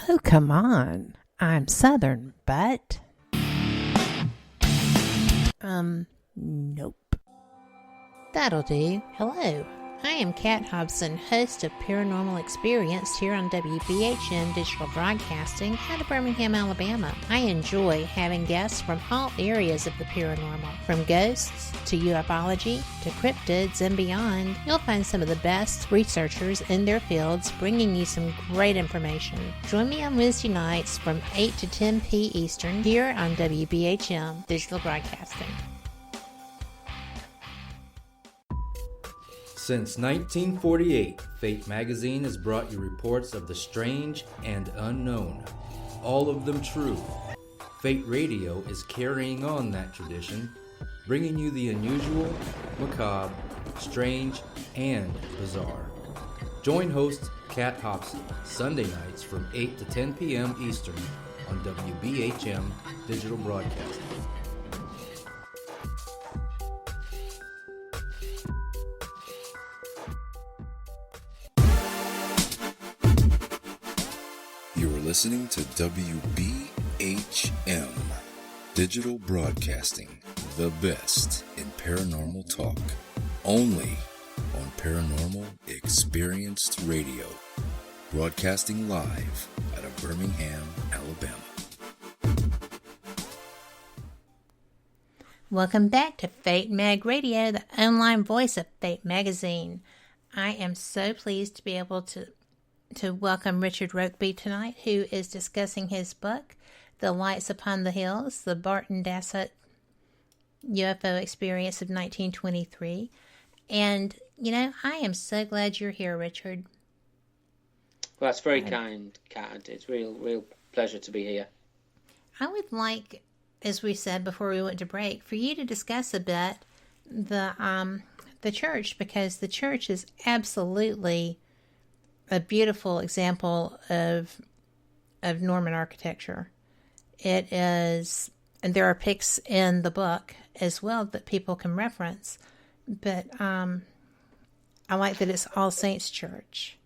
Oh, come on. I'm Southern, but... Nope. That'll do. Hello. I am Kat Hobson, host of Paranormal Experience here on WBHM Digital Broadcasting out of Birmingham, Alabama. I enjoy having guests from all areas of the paranormal, from ghosts to ufology to cryptids and beyond. You'll find some of the best researchers in their fields bringing you some great information. Join me on Wednesday nights from 8 to 10 p. Eastern here on WBHM Digital Broadcasting.
Since 1948, Fate magazine has brought you reports of the strange and unknown, all of them true. Fate Radio is carrying on that tradition, bringing you the unusual, macabre, strange, and bizarre. Join host Kat Hobson Sunday nights from 8 to 10 p.m. Eastern on WBHM Digital Broadcasting.
Listening to WBHM Digital Broadcasting, the best in paranormal talk, only on Paranormal Experienced Radio, broadcasting live out of Birmingham, Alabama.
Welcome back to Fate Mag Radio, the online voice of Fate Magazine. I am so pleased to be able to welcome Richard Rokeby tonight, who is discussing his book, The Lights Upon the Hills, the Burton Dassett UFO Experience of 1923. And, I am so glad you're here, Richard.
Well, that's very kind, Kat. It's real pleasure to be here.
I would like, as we said before we went to break, for you to discuss a bit the church, because the church is absolutely a beautiful example of Norman architecture. It is, and there are pics in the book as well that people can reference, but I like that it's All Saints Church.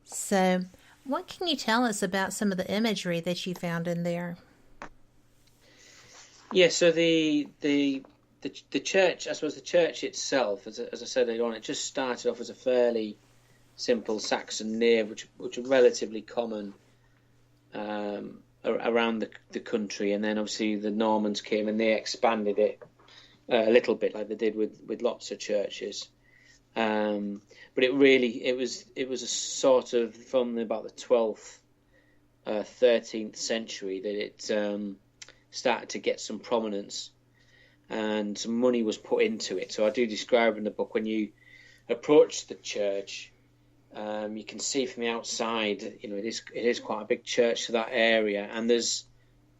So what can you tell us about some of the imagery that you found in there?
Yeah, so the church, I suppose the church itself, as I said earlier on, it just started off as a fairly simple Saxon nave, which are relatively common around the country, and then obviously the Normans came and they expanded it a little bit, like they did with lots of churches. But it was a sort of from about the 12th, 13th century that it started to get some prominence, and some money was put into it. So I do describe in the book, when you approach the church, you can see from the outside, it is quite a big church to that area, and there's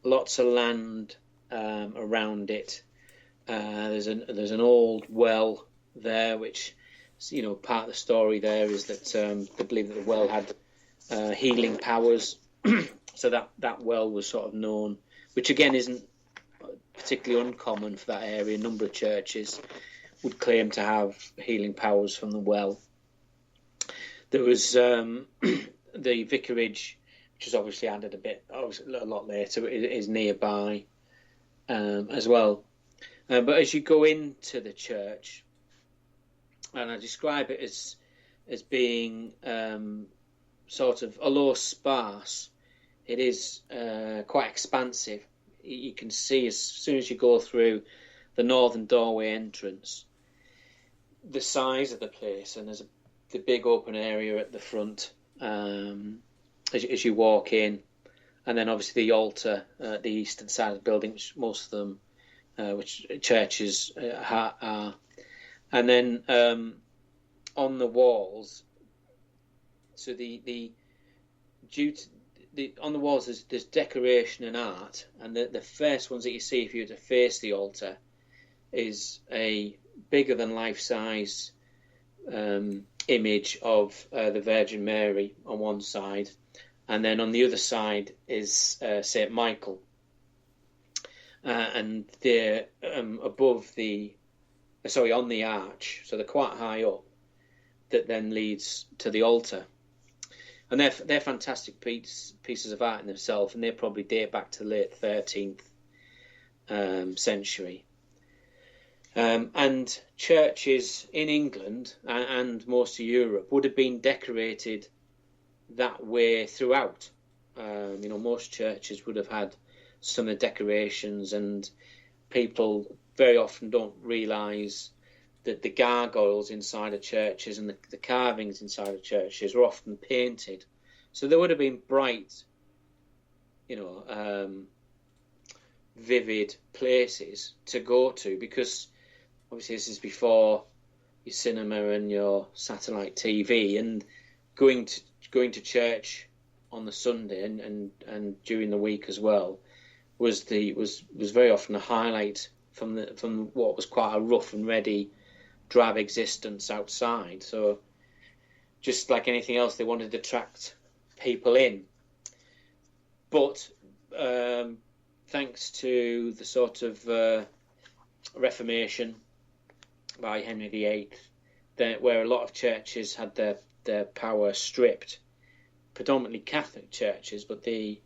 lots of land around it. There's an old well there, which, part of the story there is that they believe that the well had healing powers. So that well was sort of known, which again isn't particularly uncommon for that area. A number of churches would claim to have healing powers from the well. There was the vicarage, which is obviously added a lot later, is nearby as well. But as you go into the church, and I describe it as being sort of, although sparse, it is quite expansive. You can see as soon as you go through the northern doorway entrance, the size of the place, and there's the big open area at the front as you walk in, and then obviously the altar at the eastern side of the building, which most of them, which churches are, and then on the walls. So on the walls there's decoration and art, and the first ones that you see if you were to face the altar is a bigger than life-size image of the Virgin Mary on one side, and then on the other side is St. Michael, and they're on the arch, so they're quite high up, that then leads to the altar. And they're fantastic pieces of art in themselves, and they probably date back to the late 13th century. And churches in England and most of Europe would have been decorated that way throughout. Most churches would have had some of the decorations, and people very often don't realise that the gargoyles inside of churches and the carvings inside of churches were often painted. So there would have been bright, vivid places to go to, because obviously this is before your cinema and your satellite TV, and going to church on the Sunday and during the week as well was very often a highlight from what was quite a rough and ready drab existence outside. So just like anything else, they wanted to attract people in. But thanks to the sort of Reformation by Henry VIII, where a lot of churches had their power stripped, predominantly Catholic churches, but the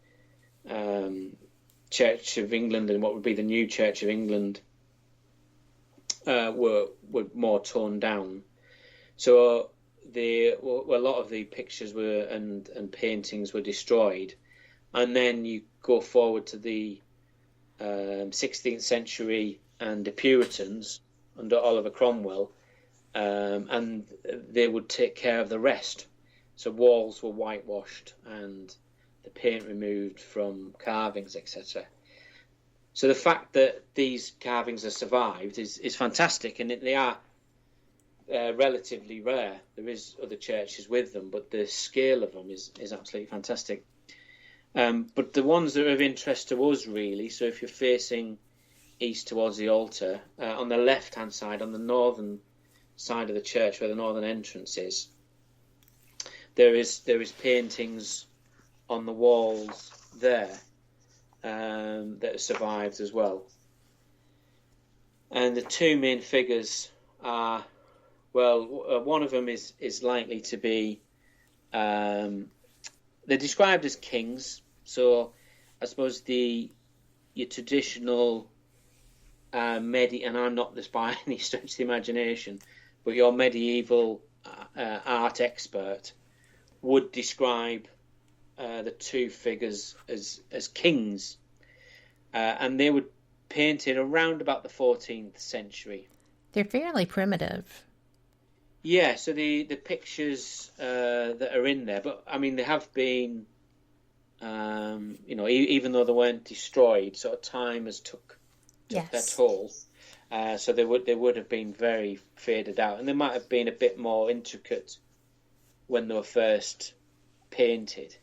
Church of England and what would be the new Church of England were more toned down. So a lot of the pictures and paintings were destroyed, and then you go forward to the 16th century and the Puritans under Oliver Cromwell, and they would take care of the rest. So walls were whitewashed, and the paint removed from carvings, etc. So the fact that these carvings have survived is fantastic, and they are relatively rare. There is other churches with them, but the scale of them is absolutely fantastic. But the ones that are of interest to us, really, so if you're facing east towards the altar, on the left-hand side, on the northern side of the church where the northern entrance is, there is paintings on the walls there that have survived as well. And the two main figures are, one of them is likely to be, they're described as kings. So I suppose your traditional and I'm not this by any stretch of the imagination, but your medieval art expert would describe the two figures as kings, and they were painted around about the 14th century.
They're fairly primitive.
Yeah, so the pictures that are in there, but I mean they have been, even though they weren't destroyed, sort of time has took their toll. So they would have been very faded out, and they might have been a bit more intricate when they were first painted.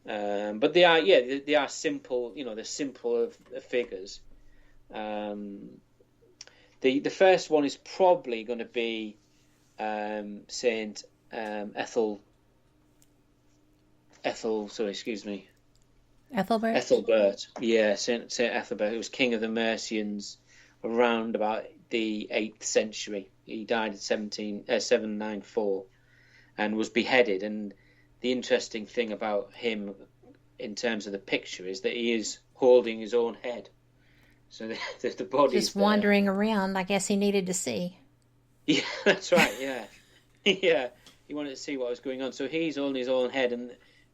But they are simple. They're simple of figures. The first one is probably going to be Saint Ethelbert. Yeah, Saint Ethelbert, who was king of the Mercians around about the 8th century. He died in 794 and was beheaded. And the interesting thing about him in terms of the picture is that he is holding his own head. So the body
just wandering around. I guess he needed to see.
Yeah, that's right. Yeah, yeah. He wanted to see what was going on. So he's holding his own head, and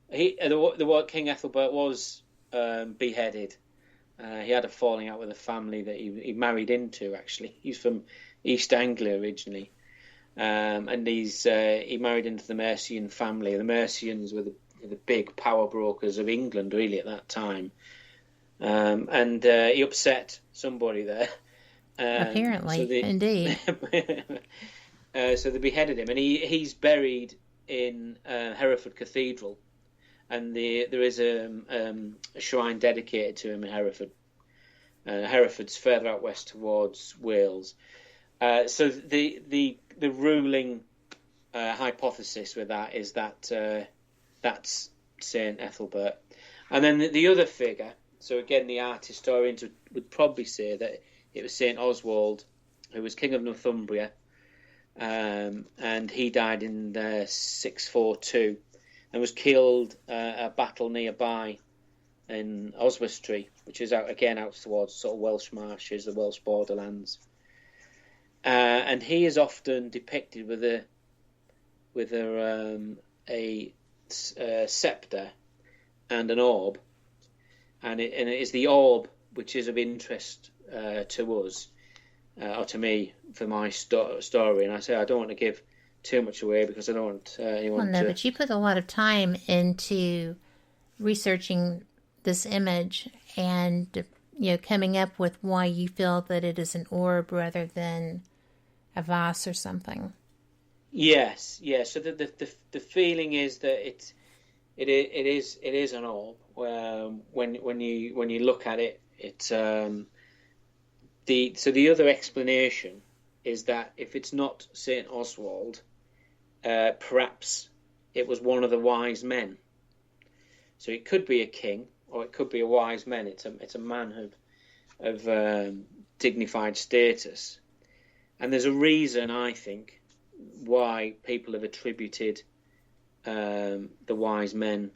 the King Ethelbert was beheaded. He had a falling out with a family that he married into. Actually, he's from East Anglia originally, and he married into the Mercian family. The Mercians were the big power brokers of England, really, at that time. And he upset somebody there.
Apparently, indeed.
So they beheaded him, and he's buried in Hereford Cathedral, and there is a shrine dedicated to him in Hereford. Hereford's further out west towards Wales. So the ruling hypothesis with that is that that's Saint Ethelbert, and then the other figure. So again, the art historians would probably say that it was Saint Oswald, who was king of Northumbria, and he died in 642 and was killed at a battle nearby in Oswestry, which is out towards sort of Welsh marshes, the Welsh borderlands. And he is often depicted with a scepter and an orb, and it is the orb which is of interest to us, or to me, for my story. And I say I don't want to give too much away because I don't want anyone to...
But you put a lot of time into researching this image and coming up with why you feel that it is an orb rather than a vase or something.
Yes. So the feeling is that it is an orb. When you look at it, it's the other explanation is that if it's not Saint Oswald, perhaps it was one of the wise men. So it could be a king, or it could be a wise man. It's a man of dignified status, and there's a reason, I think, why people have attributed the wise men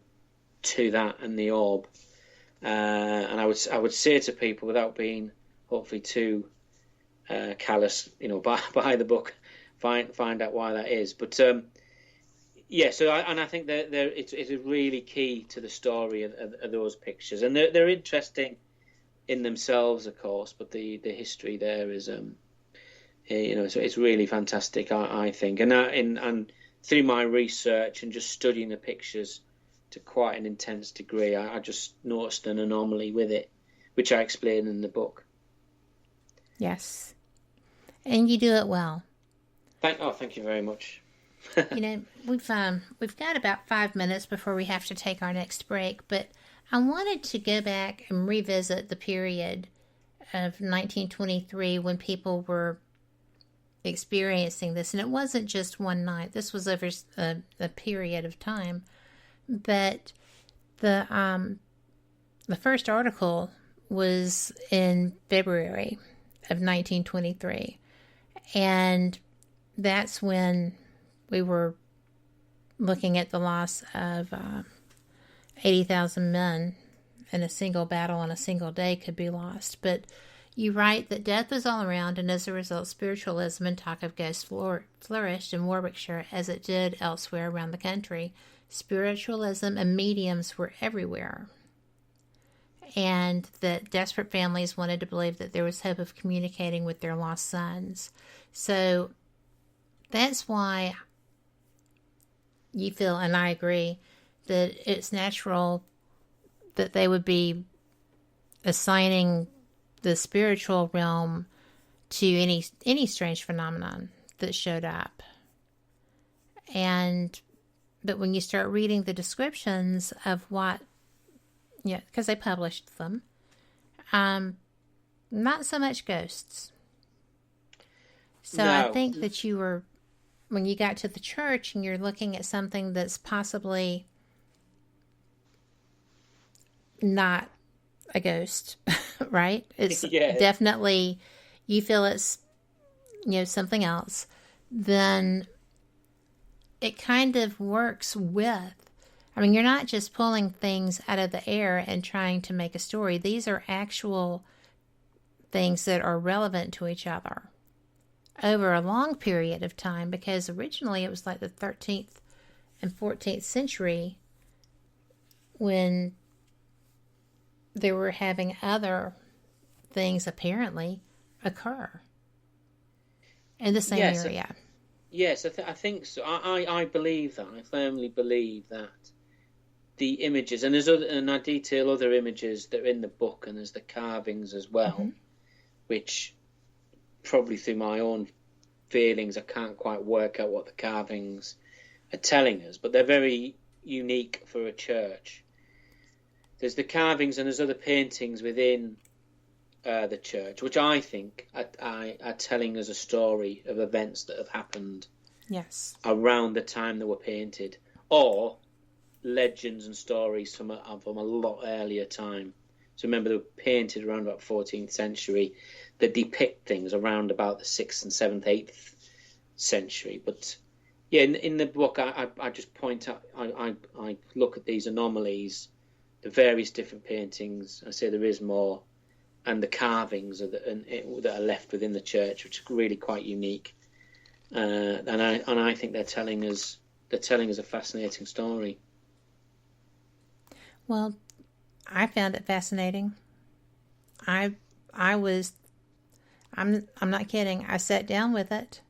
to that and the orb. And I would say to people, without being hopefully too callous, by the book, find out why that is. But so I think that it is really key to the story of those pictures, and they're interesting in themselves, of course. But the history there is, so it's really fantastic, I think. And through my research and just studying the pictures to quite an intense degree. I just noticed an anomaly with it, which I explain in the book.
Yes. And you do it well.
Thank you very much.
You know, we've got about 5 minutes before we have to take our next break, but I wanted to go back and revisit the period of 1923 when people were experiencing this, and it wasn't just one night. This was over a period of time. But the first article was in February of 1923, and that's when we were looking at the loss of 80,000 men in a single battle on a single day could be lost. But you write that death was all around, and as a result, spiritualism and talk of ghosts flourished in Warwickshire as it did elsewhere around the country. Spiritualism and mediums were everywhere, and that desperate families wanted to believe that there was hope of communicating with their lost sons. So that's why you feel, and I agree, that it's natural that they would be assigning the spiritual realm to any strange phenomenon that showed up. But when you start reading the descriptions of what, because they published them, not so much ghosts. So
No.
I think that you were, when you got to the church and you're looking at something that's possibly not a ghost, right? It's definitely, you feel it's, something else, then it kind of works with, you're not just pulling things out of the air and trying to make a story. These are actual things that are relevant to each other over a long period of time, because originally it was like the 13th and 14th century when they were having other things apparently occur in the same area.
Yes, I think so. I believe that. I firmly believe that the images, and and I detail other images that are in the book, and there's the carvings as well, which probably through my own feelings I can't quite work out what the carvings are telling us, but they're very unique for a church. There's the carvings and there's other paintings within the church, which I think are telling us a story of events that have happened around the time they were painted, or legends and stories from a lot earlier time. So remember, they were painted around about 14th century that depict things around about the 6th and 7th, 8th century. But yeah, in the book, I just point out, I look at these anomalies, the various different paintings. I say there is more, and the carvings that are left within the church, which are really quite unique. And I think they're telling us a fascinating story.
Well, I found it fascinating. I'm not kidding. I sat down with it,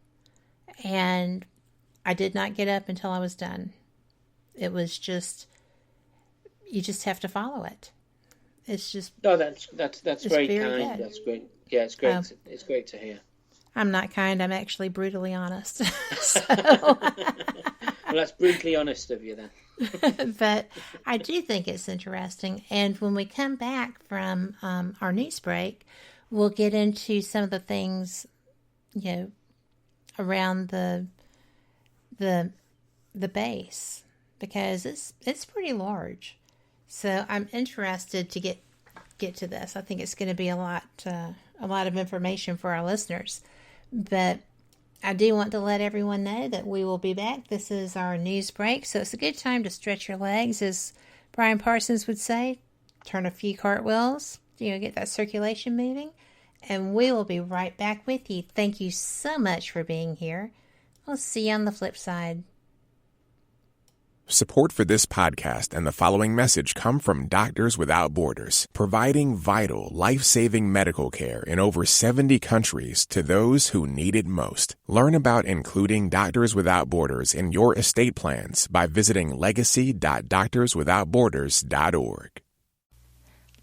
and I did not get up until I was done. It was just, you just have to follow it. It's just,
that's very kind.
Good.
That's great. Yeah, it's great. It's great to hear.
I'm not kind. I'm actually brutally honest.
Well, that's brutally honest of you then.
But I do think it's interesting. And when we come back from our news break, we'll get into some of the things, around the base, because it's pretty large. So I'm interested to get to this. I think it's going to be a lot of information for our listeners. But I do want to let everyone know that we will be back. This is our news break, so it's a good time to stretch your legs, as Brian Parsons would say. Turn a few cartwheels, get that circulation moving, and we will be right back with you. Thank you so much for being here. We'll see you on the flip side.
Support for this podcast and the following message come from Doctors Without Borders, providing vital, life-saving medical care in over 70 countries to those who need it most. Learn about including Doctors Without Borders in your estate plans by visiting legacy.doctorswithoutborders.org.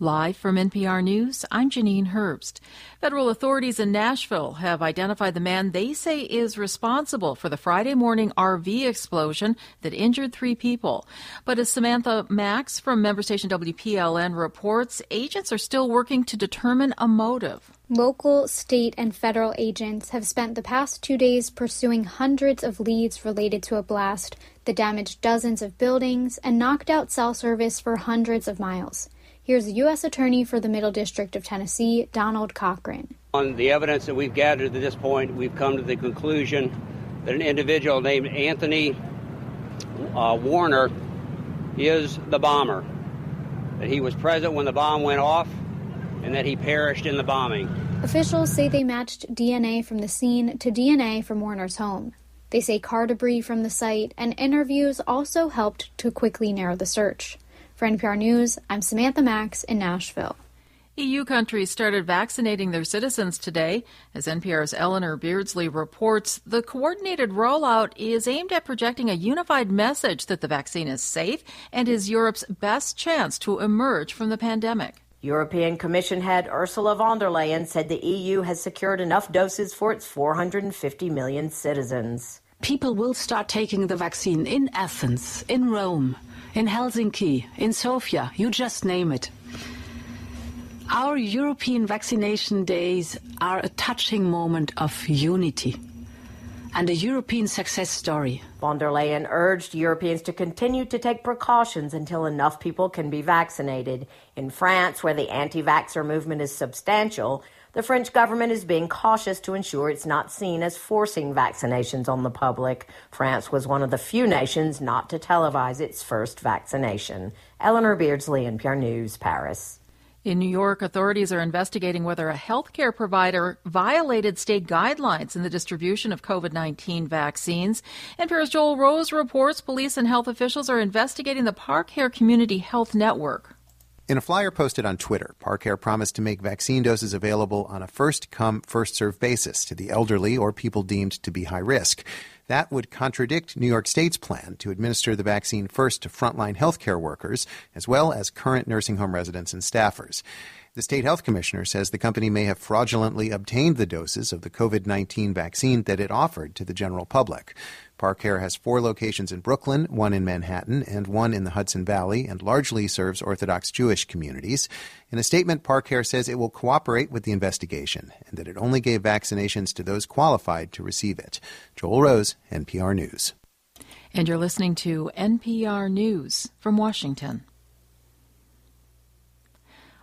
Live from NPR News, I'm Janine Herbst. Federal authorities in Nashville have identified the man they say is responsible for the Friday morning RV explosion that injured 3 people. But as Samantha Max from member station WPLN reports, agents are still working to determine a motive.
Local, state, and federal agents have spent the past 2 days pursuing hundreds of leads related to a blast that damaged dozens of buildings and knocked out cell service for hundreds of miles. Here's the U.S. Attorney for the Middle District of Tennessee, Donald Cochran.
On the evidence that we've gathered at this point, we've come to the conclusion that an individual named Anthony Warner is the bomber, that he was present when the bomb went off, and that he perished in the bombing.
Officials say they matched DNA from the scene to DNA from Warner's home. They say car debris from the site and interviews also helped to quickly narrow the search. For NPR News, I'm Samantha Max in Nashville.
EU countries started vaccinating their citizens today. As NPR's Eleanor Beardsley reports, the coordinated rollout is aimed at projecting a unified message that the vaccine is safe and is Europe's best chance to emerge from the pandemic.
European Commission head Ursula von der Leyen said the EU has secured enough doses for its 450 million citizens.
People will start taking the vaccine in Athens, in Rome, in Helsinki, in Sofia, you just name it. Our European vaccination days are a touching moment of unity and a European success story.
Von der Leyen urged Europeans to continue to take precautions until enough people can be vaccinated. In France, where the anti-vaxxer movement is substantial, the French government is being cautious to ensure it's not seen as forcing vaccinations on the public. France was one of the few nations not to televise its first vaccination. Eleanor Beardsley, NPR News, Paris.
In New York, authorities are investigating whether a healthcare provider violated state guidelines in the distribution of COVID-19 vaccines. NPR's Joel Rose reports police and health officials are investigating the Parcare Community Health Network.
In a flyer posted on Twitter, Parcare promised to make vaccine doses available on a first-come, first-served basis to the elderly or people deemed to be high risk. That would contradict New York State's plan to administer the vaccine first to frontline healthcare workers, as well as current nursing home residents and staffers. The state health commissioner says the company may have fraudulently obtained the doses of the COVID-19 vaccine that it offered to the general public. Parcare has 4 locations in Brooklyn, 1 in Manhattan, and 1 in the Hudson Valley, and largely serves Orthodox Jewish communities. In a statement, Parcare says it will cooperate with the investigation and that it only gave vaccinations to those qualified to receive it. Joel Rose, NPR News.
And you're listening to NPR News from Washington.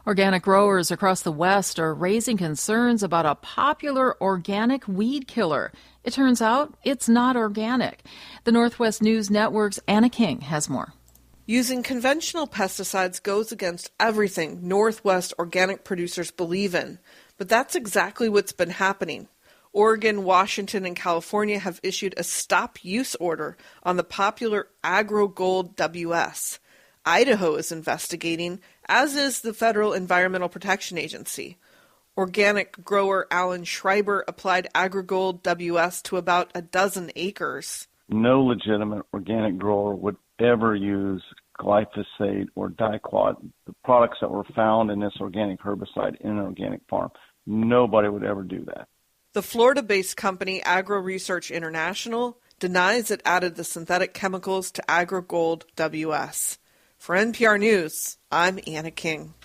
Organic growers across the West are raising concerns about a popular organic weed killer. It turns out it's not organic. The Northwest News Network's Anna King has more.
Using conventional pesticides goes against everything Northwest organic producers believe in, but that's exactly what's been happening. Oregon, Washington, and California have issued a stop-use order on the popular AgroGold WS. Idaho is investigating, as is the Federal Environmental Protection Agency. Organic grower Alan Schreiber applied AgroGold WS to about a dozen acres.
No legitimate organic grower would ever use glyphosate or diquat, the products that were found in this organic herbicide in an organic farm. Nobody would ever do that.
The Florida-based company Agro Research International denies it added the synthetic chemicals to AgroGold WS. For NPR News, I'm Anna King.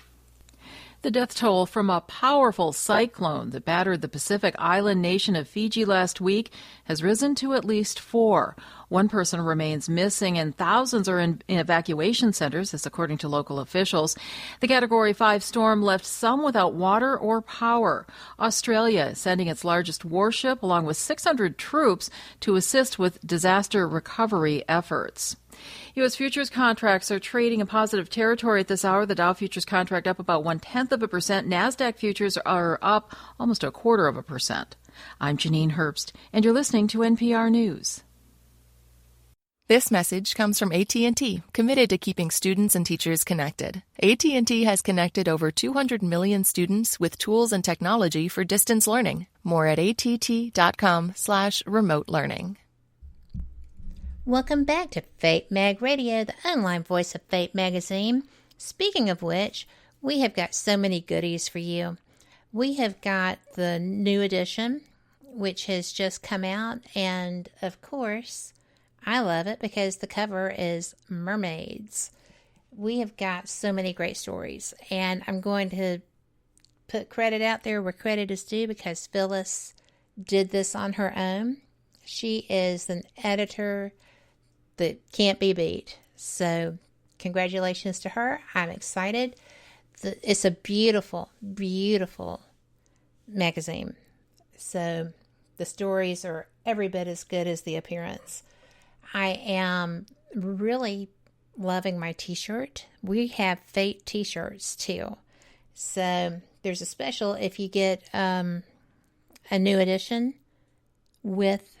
The death toll from a powerful cyclone that battered the Pacific island nation of Fiji last week has risen to at least 4. One person remains missing and thousands are in evacuation centers, this according to local officials. The Category 5 storm left some without water or power. Australia is sending its largest warship along with 600 troops to assist with disaster recovery efforts. U.S. futures contracts are trading in positive territory at this hour. The Dow futures contract up about 0.1%. NASDAQ futures are up almost 0.25%. I'm Janine Herbst, and you're listening to NPR News.
This message comes from AT&T, committed to keeping students and teachers connected. AT&T has connected over 200 million students with tools and technology for distance learning. More at att.com/remote learning.
Welcome back to Fate Mag Radio, the online voice of Fate magazine. Speaking of which, we have got so many goodies for you. We have got the new edition, which has just come out, and of course, I love it because the cover is mermaids. We have got so many great stories, and I'm going to put credit out there where credit is due because Phyllis did this on her own. She is an editor that can't be beat. So congratulations to her. I'm excited. It's a beautiful, beautiful magazine. So the stories are every bit as good as the appearance. I am really loving my t-shirt. We have Fate t-shirts too. So there's a special if you get a new edition with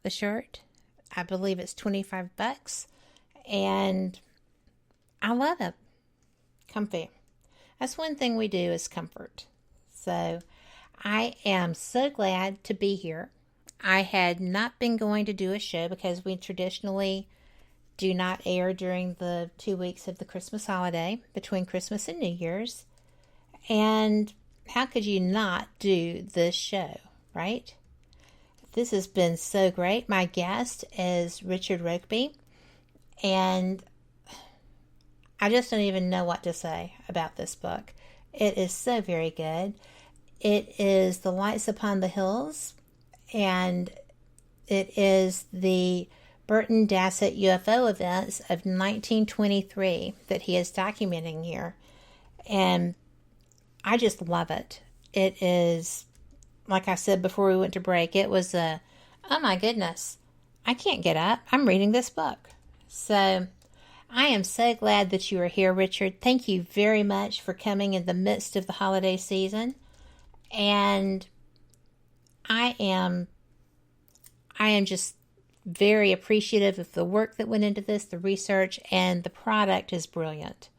the shirt. I believe it's $25, and I love it. Comfy. That's one thing we do is comfort. So I am so glad to be here. I had not been going to do a show because we traditionally do not air during the 2 weeks of the Christmas holiday between Christmas and New Year's. And how could you not do this show, right? This has been so great. My guest is Richard Rokeby, and I just don't even know what to say about this book. It is so very good. It is The Lights Upon the Hills, and it is the Burton Dassett UFO Events of 1923 that he is documenting here. And I just love it. It is, like I said before we went to break, it was oh my goodness, I can't get up. I'm reading this book. So I am so glad that you are here, Richard. Thank you very much for coming in the midst of the holiday season. And I am just very appreciative of the work that went into this, the research, and the product is brilliant.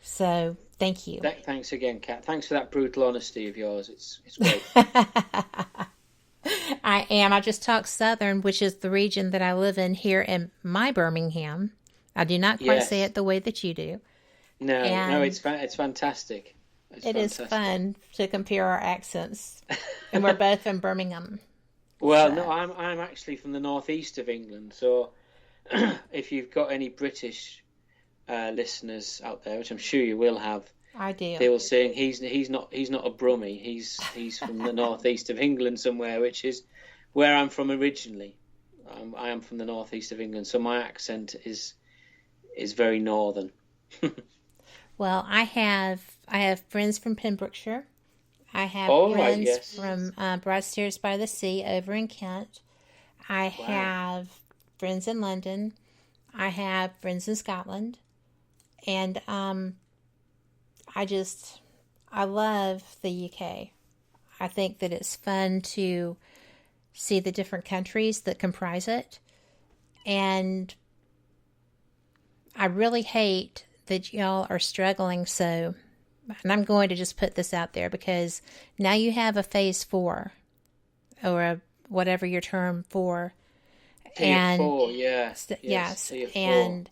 So thank you.
Thanks again, Kat. Thanks for that brutal honesty of yours. It's great.
I am. I just talk Southern, which is the region that I live in here in my Birmingham. I do not quite say it the way that you do.
No, it's fantastic.
It is fun to compare our accents, and we're both from Birmingham.
Well, no, I'm actually from the northeast of England. So, if you've got any British listeners out there, which I'm sure you will have,
I do.
They will say he's not a Brummie. He's from the northeast of England somewhere, which is where I'm from originally. I am from the northeast of England, so my accent is very northern.
Well, I have friends from Pembrokeshire. I have friends from Broadstairs by the Sea over in Kent. I have friends in London. I have friends in Scotland. And I love the UK. I think that it's fun to see the different countries that comprise it. And I really hate that y'all are struggling so. And I'm going to just put this out there because now you have a phase 4 or whatever your term for.
And 4, yes.
And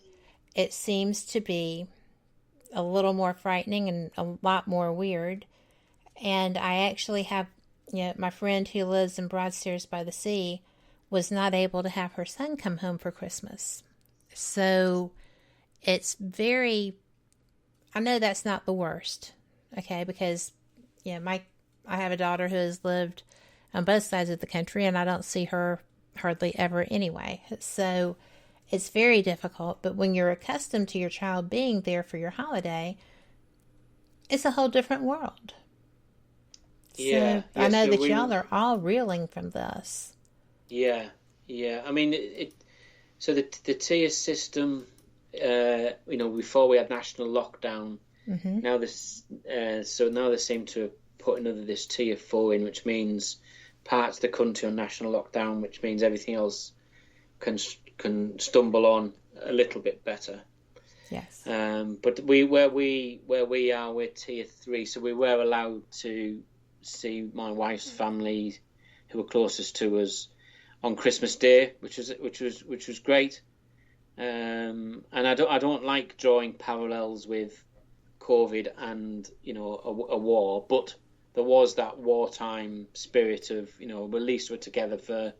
it seems to be a little more frightening and a lot more weird. And I actually have, my friend who lives in Broadstairs by the Sea was not able to have her son come home for Christmas. So it's very, I know that's not the worst, okay, because, I have a daughter who has lived on both sides of the country, and I don't see her hardly ever anyway. So it's very difficult, but when you're accustomed to your child being there for your holiday, it's a whole different world.
Yeah.
So I know that y'all are all reeling from this.
Yeah. I mean, so the tier system, before we had national lockdown, now now they seem to have put this tier 4 in, which means parts of the country on national lockdown, which means everything else can stumble on a little bit better.
Yes.
But where we are, we're tier 3, so we were allowed to see my wife's family, who were closest to us, on Christmas Day, which was great. And I don't like drawing parallels with COVID and a war, but there was that wartime spirit of at least we're together for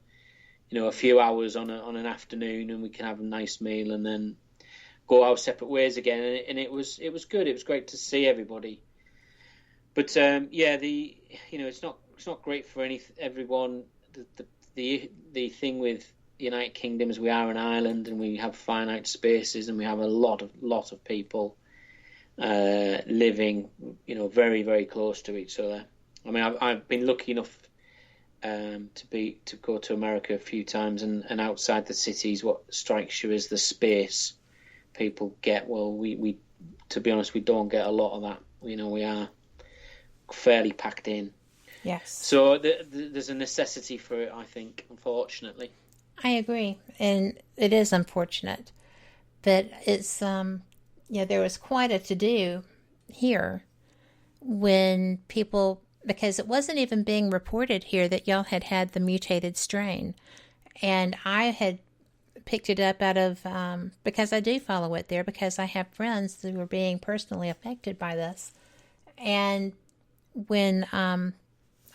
a few hours on an afternoon, and we can have a nice meal and then go our separate ways again. And it was good. It was great to see everybody. But it's not great for everyone. The thing with the United Kingdom is we are an island and we have finite spaces, and we have a lot of people living very, very close to each other. I mean, I've been lucky enough to go to America a few times, and outside the cities, what strikes you is the space people get. Well, we to be honest, we don't get a lot of that. We are fairly packed in.
Yes.
So there's a necessity for it, I think, unfortunately.
I agree, and it is unfortunate, but it's there was quite a to-do here when people, because it wasn't even being reported here that y'all had the mutated strain, and I had picked it up out of because I do follow it there, because I have friends who are being personally affected by this, and when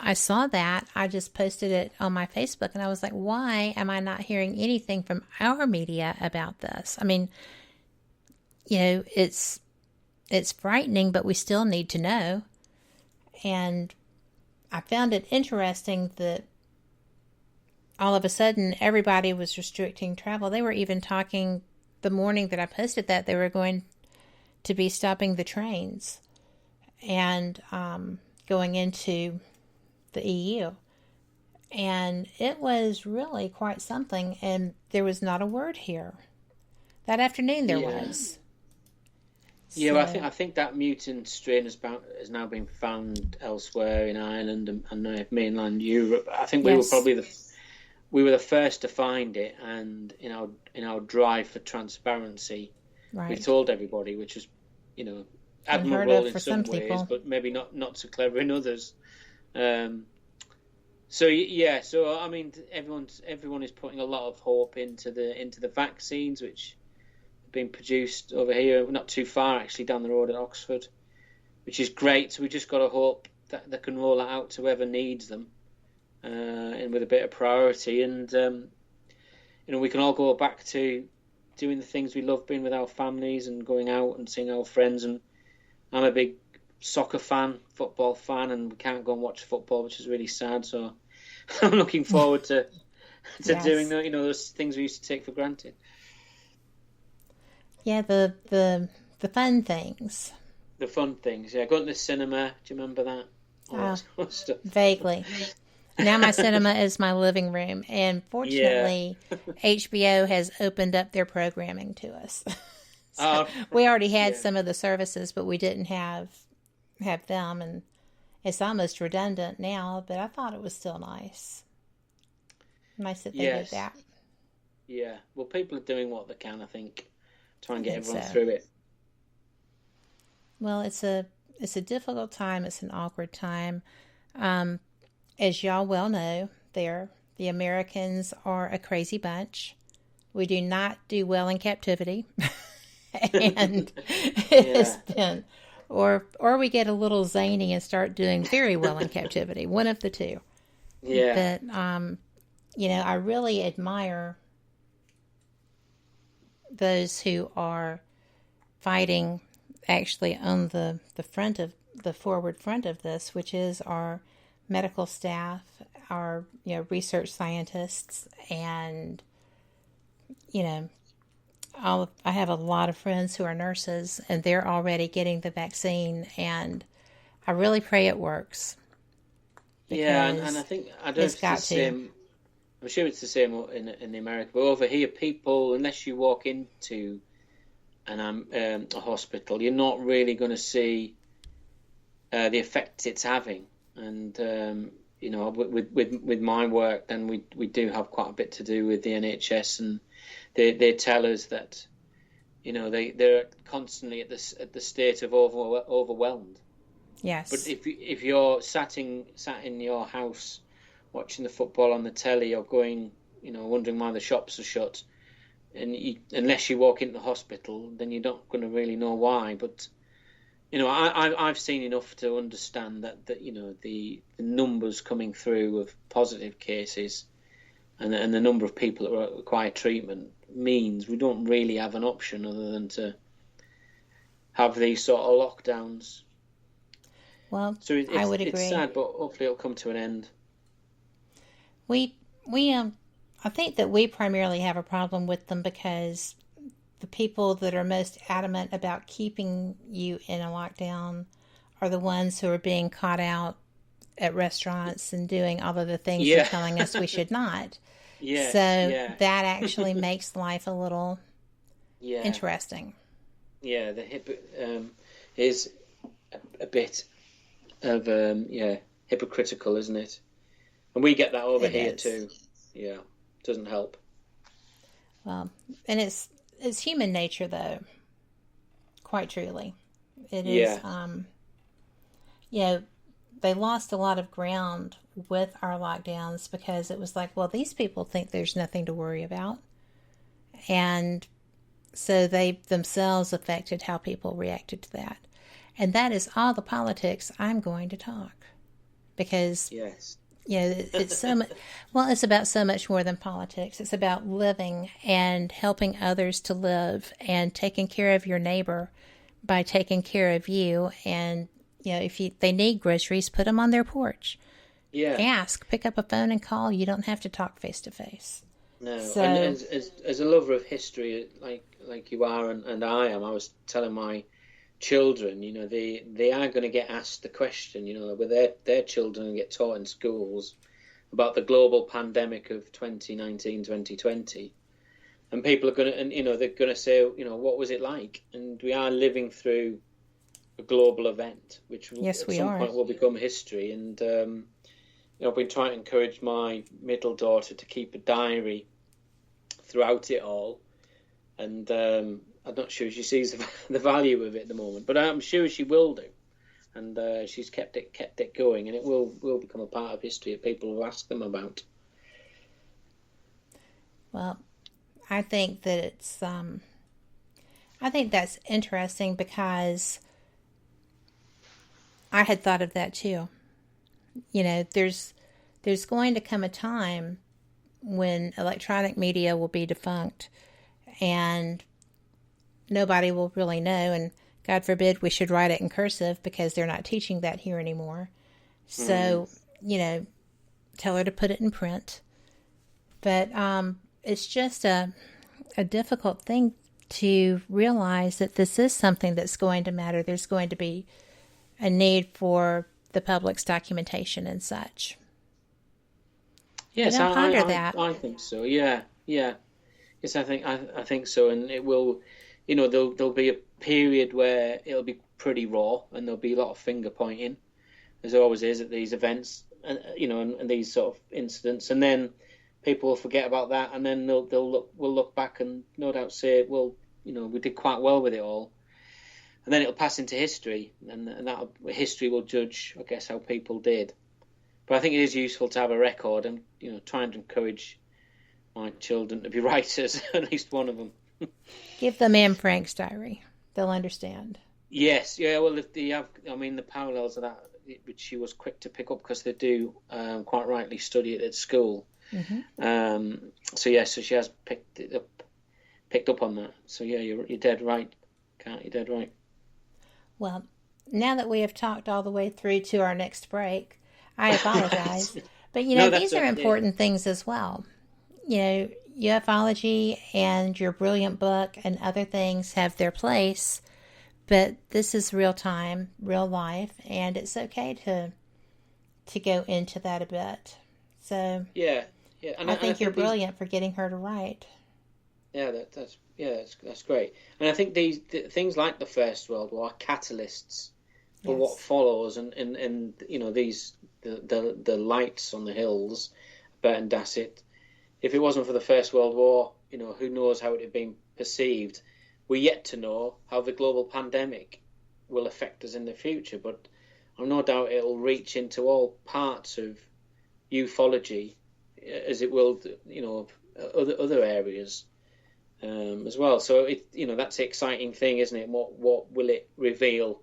I saw that, I just posted it on my Facebook, and I was like, why am I not hearing anything from our media about this? I mean, it's frightening, but we still need to know. And I found it interesting that all of a sudden everybody was restricting travel. They were even talking the morning that I posted that they were going to be stopping the trains and going into the EU. And it was really quite something, and there was not a word here. That afternoon there was.
Yeah, well, I think that mutant strain has now been found elsewhere in Ireland and mainland Europe. I think we were probably the first to find it, and in our drive for transparency, we told everybody, which is admirable in some ways, but maybe not so clever in others. So I mean, everyone is putting a lot of hope into the vaccines, which have been produced over here, not too far actually, down the road at Oxford, which is great. So we just got to hope that they can roll it out to whoever needs them, and with a bit of priority, and we can all go back to doing the things we love, being with our families and going out and seeing our friends. And I'm a big soccer fan, football fan, and we can't go and watch football, which is really sad. So I'm looking forward to doing those things we used to take for granted.
Yeah, the fun things.
The fun things, yeah. Going to the cinema, do you remember that?
Vaguely. Now my cinema is my living room, and fortunately, HBO has opened up their programming to us. We already had some of the services, but we didn't have them, and it's almost redundant now, but I thought it was still nice. Nice that they did that.
Yeah, well, people are doing what they can, I think, try and get everyone through it.
Well, it's a difficult time. It's an awkward time. As y'all well know, the Americans are a crazy bunch. We do not do well in captivity. And it has been, or we get a little zany and start doing very well in captivity. One of the two.
Yeah.
But I really admire those who are fighting actually on the forward front of this, which is our medical staff, our research scientists, and I have a lot of friends who are nurses, and they're already getting the vaccine, and I really pray it works.
Yeah, and I think I don't know if it's the same. I'm sure it's the same in America, but over here, people, unless you walk into a hospital, you're not really going to see the effect it's having. And you know, with my work, then we do have quite a bit to do with the NHS, and they tell us that, you know, they're constantly at the state of overwhelmed.
Yes.
But if you're sat in your house watching the football on the telly, or going, you know, wondering why the shops are shut, and unless you walk into the hospital, then you're not going to really know why. But, you know, I've seen enough to understand that you know, the numbers coming through of positive cases and the number of people that require treatment means we don't really have an option other than to have these sort of lockdowns.
Well,
so
I would agree.
It's sad, but hopefully it'll come to an end.
I think that we primarily have a problem with them because the people that are most adamant about keeping you in a lockdown are the ones who are being caught out at restaurants and doing all of the things they're telling us we should not. That actually makes life a little interesting.
Yeah, is a bit of hypocritical, isn't it? And we get that over here too. Yeah, doesn't help.
Well, and it's human nature, though. Quite truly, it is. You know, they lost a lot of ground with our lockdowns because it was like, well, these people think there's nothing to worry about, and so they themselves affected how people reacted to that. And that is all the politics I'm going to talk, because you know, it's so much. Well, it's about so much more than politics. It's about living and helping others to live and taking care of your neighbor by taking care of you. And you know, if they need groceries, put them on their porch. Ask, pick up a phone and call. You don't have to talk face to face.
No, so, and as a lover of history, like you are and I am, I was telling my children, you know, they are going to get asked the question, you know, with their children get taught in schools about the global pandemic of 2019, 2020, and people are going to, and you know, they're going to say, you know, what was it like? And we are living through a global event, which at some point will become history. And you know, I've been trying to encourage my middle daughter to keep a diary throughout it all, and I'm not sure she sees the value of it at the moment, but I'm sure she will do. And she's kept it going, and it will become a part of history that people will ask them about.
Well, I think that it's I think that's interesting because I had thought of that too. You know, there's going to come a time when electronic media will be defunct and nobody will really know, and God forbid we should write it in cursive because they're not teaching that here anymore. So, you know, tell her to put it in print. But it's just a difficult thing to realize that this is something that's going to matter. There's going to be a need for the public's documentation and such.
Yes,
I ponder that.
I think so. Yeah. Yes, I think so, and it will. You know, there'll be a period where it'll be pretty raw, and there'll be a lot of finger pointing, as there always is at these events, and you know, and these sort of incidents, and then people will forget about that, and then we'll look back and no doubt say, well, you know, we did quite well with it all, and then it'll pass into history, and that history will judge, I guess, how people did. But I think it is useful to have a record, and you know, trying to encourage my children to be writers, at least one of them.
Give them Anne Frank's diary; they'll understand.
Yes, yeah. Well, if they have, I mean, the parallels of that, which she was quick to pick up because they do quite rightly study it at school. Mm-hmm. So she has picked up on that. So yeah, you're dead right, Kat. You're dead right.
Well, now that we have talked all the way through to our next break, I apologize, but you know, these are important things as well. You know, ufology and your brilliant book and other things have their place, but this is real time, real life, and it's okay to go into that a bit. So
yeah,
and I think you're brilliant for getting her to write.
Yeah, that's great. And I think these things like the First World War are catalysts But what follows, and these the lights on the hills, Burton Dassett. If it wasn't for the First World War, who knows how it had been perceived. We're yet to know how the global pandemic will affect us in the future, but I've no doubt it'll reach into all parts of ufology, as it will, other areas as well. So that's the exciting thing, isn't it? What will it reveal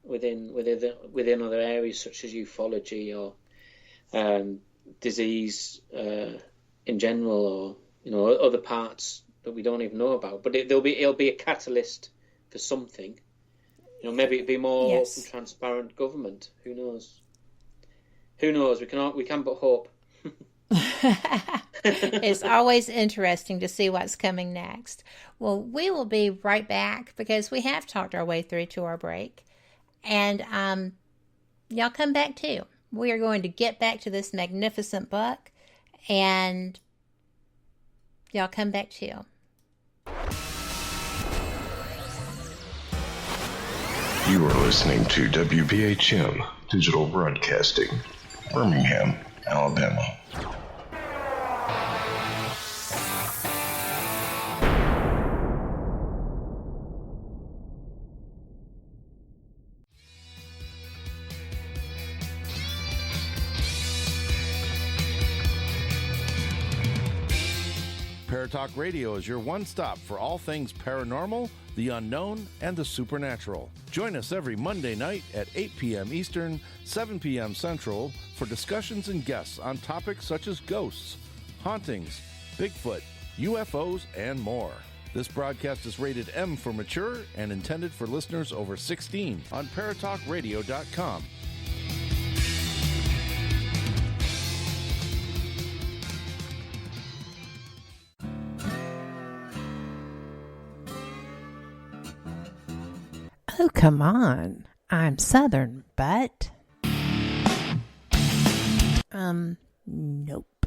within other areas such as ufology or disease in general, or other parts that we don't even know about? But it'll be a catalyst for something. Maybe it'd be more open, transparent government. Who knows? We can but hope.
It's always interesting to see what's coming next. Well, we will be right back because we have talked our way through to our break. And y'all come back too. We are going to get back to this magnificent book, and y'all come back too.
You are listening to WBHM Digital Broadcasting, Birmingham, Alabama.
Paratalk Radio is your one-stop for all things paranormal, the unknown, and the supernatural. Join us every Monday night at 8 p.m. Eastern, 7 p.m. Central for discussions and guests on topics such as ghosts, hauntings, Bigfoot, UFOs, and more. This broadcast is rated M for mature and intended for listeners over 16 on paratalkradio.com.
Oh, come on. I'm Southern, but... Nope.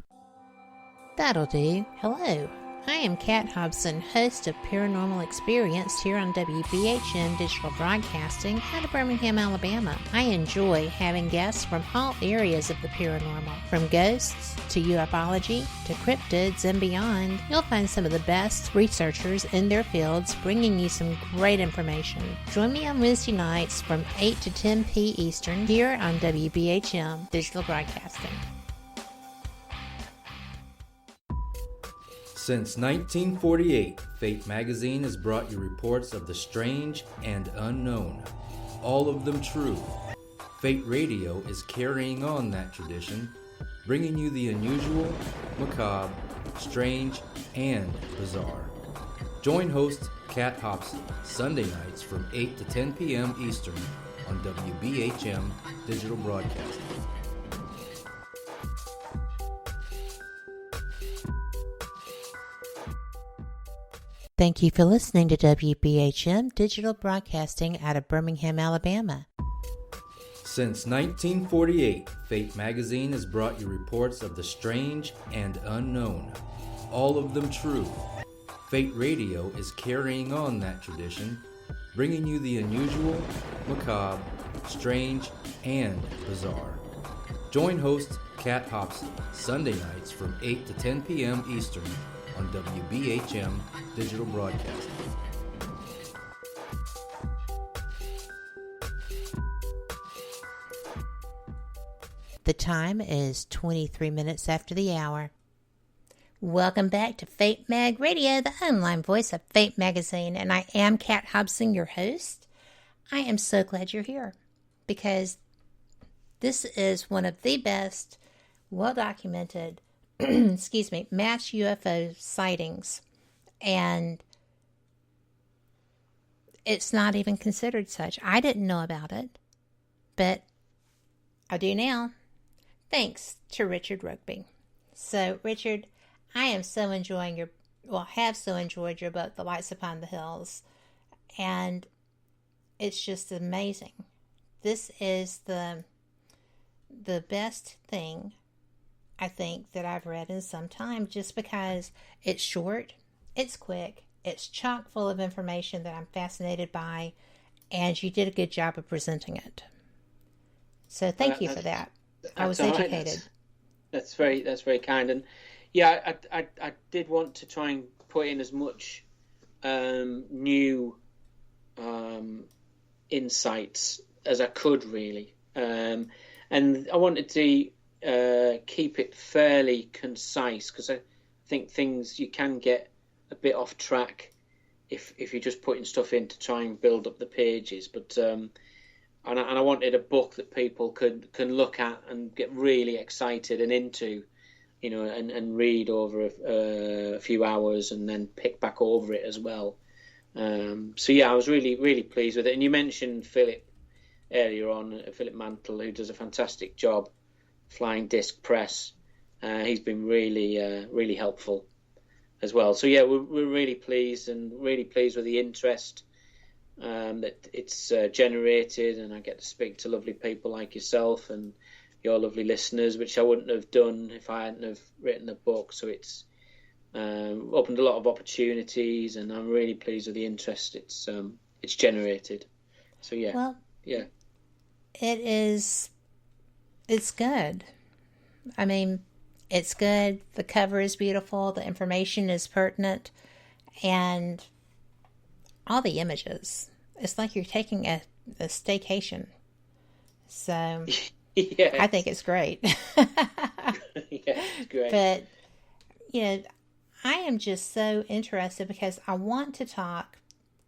That'll do. Hello. I am Kat Hobson, host of Paranormal Experience here on WBHM Digital Broadcasting out of Birmingham, Alabama. I enjoy having guests from all areas of the paranormal, from ghosts to ufology to cryptids and beyond. You'll find some of the best researchers in their fields bringing you some great information. Join me on Wednesday nights from 8 to 10 p. Eastern here on WBHM Digital Broadcasting.
Since 1948, Fate magazine has brought you reports of the strange and unknown, all of them true. Fate Radio is carrying on that tradition, bringing you the unusual, macabre, strange, and bizarre. Join host Kat Hobson Sunday nights from 8 to 10 p.m. Eastern on WBHM Digital Broadcasting.
Thank you for listening to WBHM Digital Broadcasting out of Birmingham, Alabama.
Since 1948, Fate magazine has brought you reports of the strange and unknown, all of them true. Fate Radio is carrying on that tradition, bringing you the unusual, macabre, strange, and bizarre. Join host Kat Hobson Sunday nights from 8 to 10 p.m. Eastern on WBHM Digital Broadcasting.
The time is 23 minutes after the hour. Welcome back to Fate Mag Radio, the online voice of Fate Magazine, and I am Kat Hobson, your host. I am so glad you're here because this is one of the best, well-documented mass UFO sightings, and it's not even considered such. I didn't know about it, but I do now, thanks to Richard Rokeby. So, Richard, I am so enjoying have so enjoyed your book, The Lights Upon the Hills, and it's just amazing. This is the best thing I think that I've read in some time, just because it's short, it's quick, it's chock full of information that I'm fascinated by, and you did a good job of presenting it. So thank you for that. I was educated.
That's very kind. And yeah, I did want to try and put in as much new insights as I could, really. And I wanted to keep it fairly concise, because I think things you can get a bit off track if you're just putting stuff in to try and build up the pages. But and I wanted a book that people can look at and get really excited and into, you know, and read over a few hours and then pick back over it as well. So yeah, I was really pleased with it. And you mentioned Philip earlier on, Philip Mantle, who does a fantastic job, Flying Disc Press. He's been really helpful as well. So yeah, we're really pleased with the interest that it's generated, and I get to speak to lovely people like yourself and your lovely listeners, which I wouldn't have done if I hadn't have written the book. So it's opened a lot of opportunities, and I'm really pleased with the interest it's generated. So yeah,
well,
yeah,
it's good. I mean, it's good. The cover is beautiful. The information is pertinent, and all the images. It's like you're taking a staycation. So
yeah,
I think it's great.
Yeah, it's great.
But you know, I am just so interested because I want to talk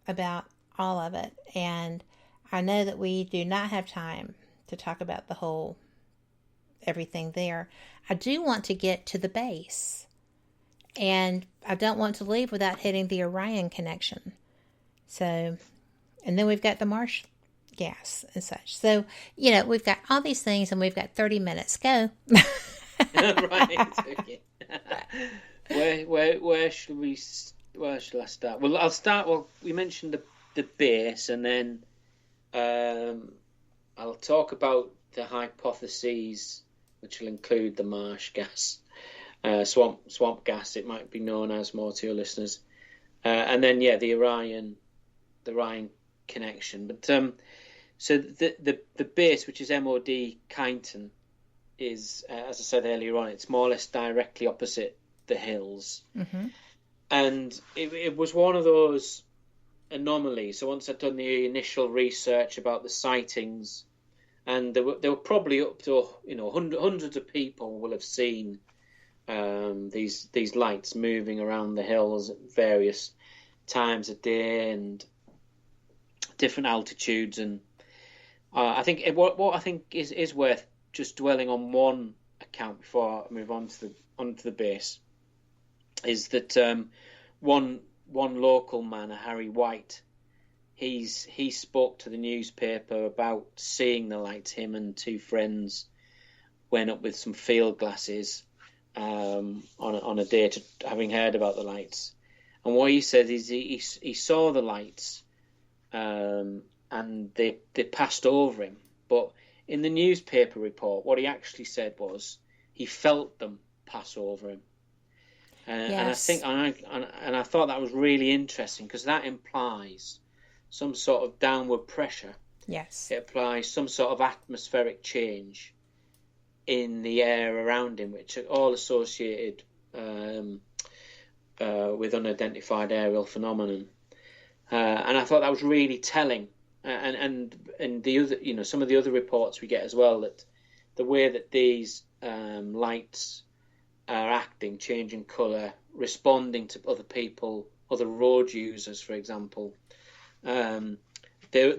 about all of it, and I know that we do not have time to talk about the whole everything there. I do want to get to the base, and I don't want to leave without hitting the Orion connection. So, and then we've got the marsh gas and such. So, you know, we've got all these things, and we've got 30 minutes. Go.
Right. Okay. Where should I start? Well, I'll start. Well, we mentioned the base, and then I'll talk about the hypotheses, which will include the marsh gas, swamp gas. It might be known as more to your listeners, and then the Orion connection. But so the base, which is MOD Kyneton, is as I said earlier on, it's more or less directly opposite the hills.
Mm-hmm.
And it was one of those anomalies. So once I'd done the initial research about the sightings, and there were probably up to hundreds of people will have seen these lights moving around the hills at various times of day and different altitudes. And I think what I think is worth just dwelling on one account before I move on to the base is that one local man, Harry White, he spoke to the newspaper about seeing the lights. Him and two friends went up with some field glasses on a day to having heard about the lights. And what he said is he saw the lights and they passed over him. But in the newspaper report, what he actually said was he felt them pass over him.
Yes.
And I thought that was really interesting, because that implies some sort of downward pressure.
Yes.
It implies some sort of atmospheric change in the air around him, which are all associated with unidentified aerial phenomenon. And I thought that was really telling. And the other, some of the other reports we get as well, that the way that these lights are acting, changing colour, responding to other people, other road users, for example. And a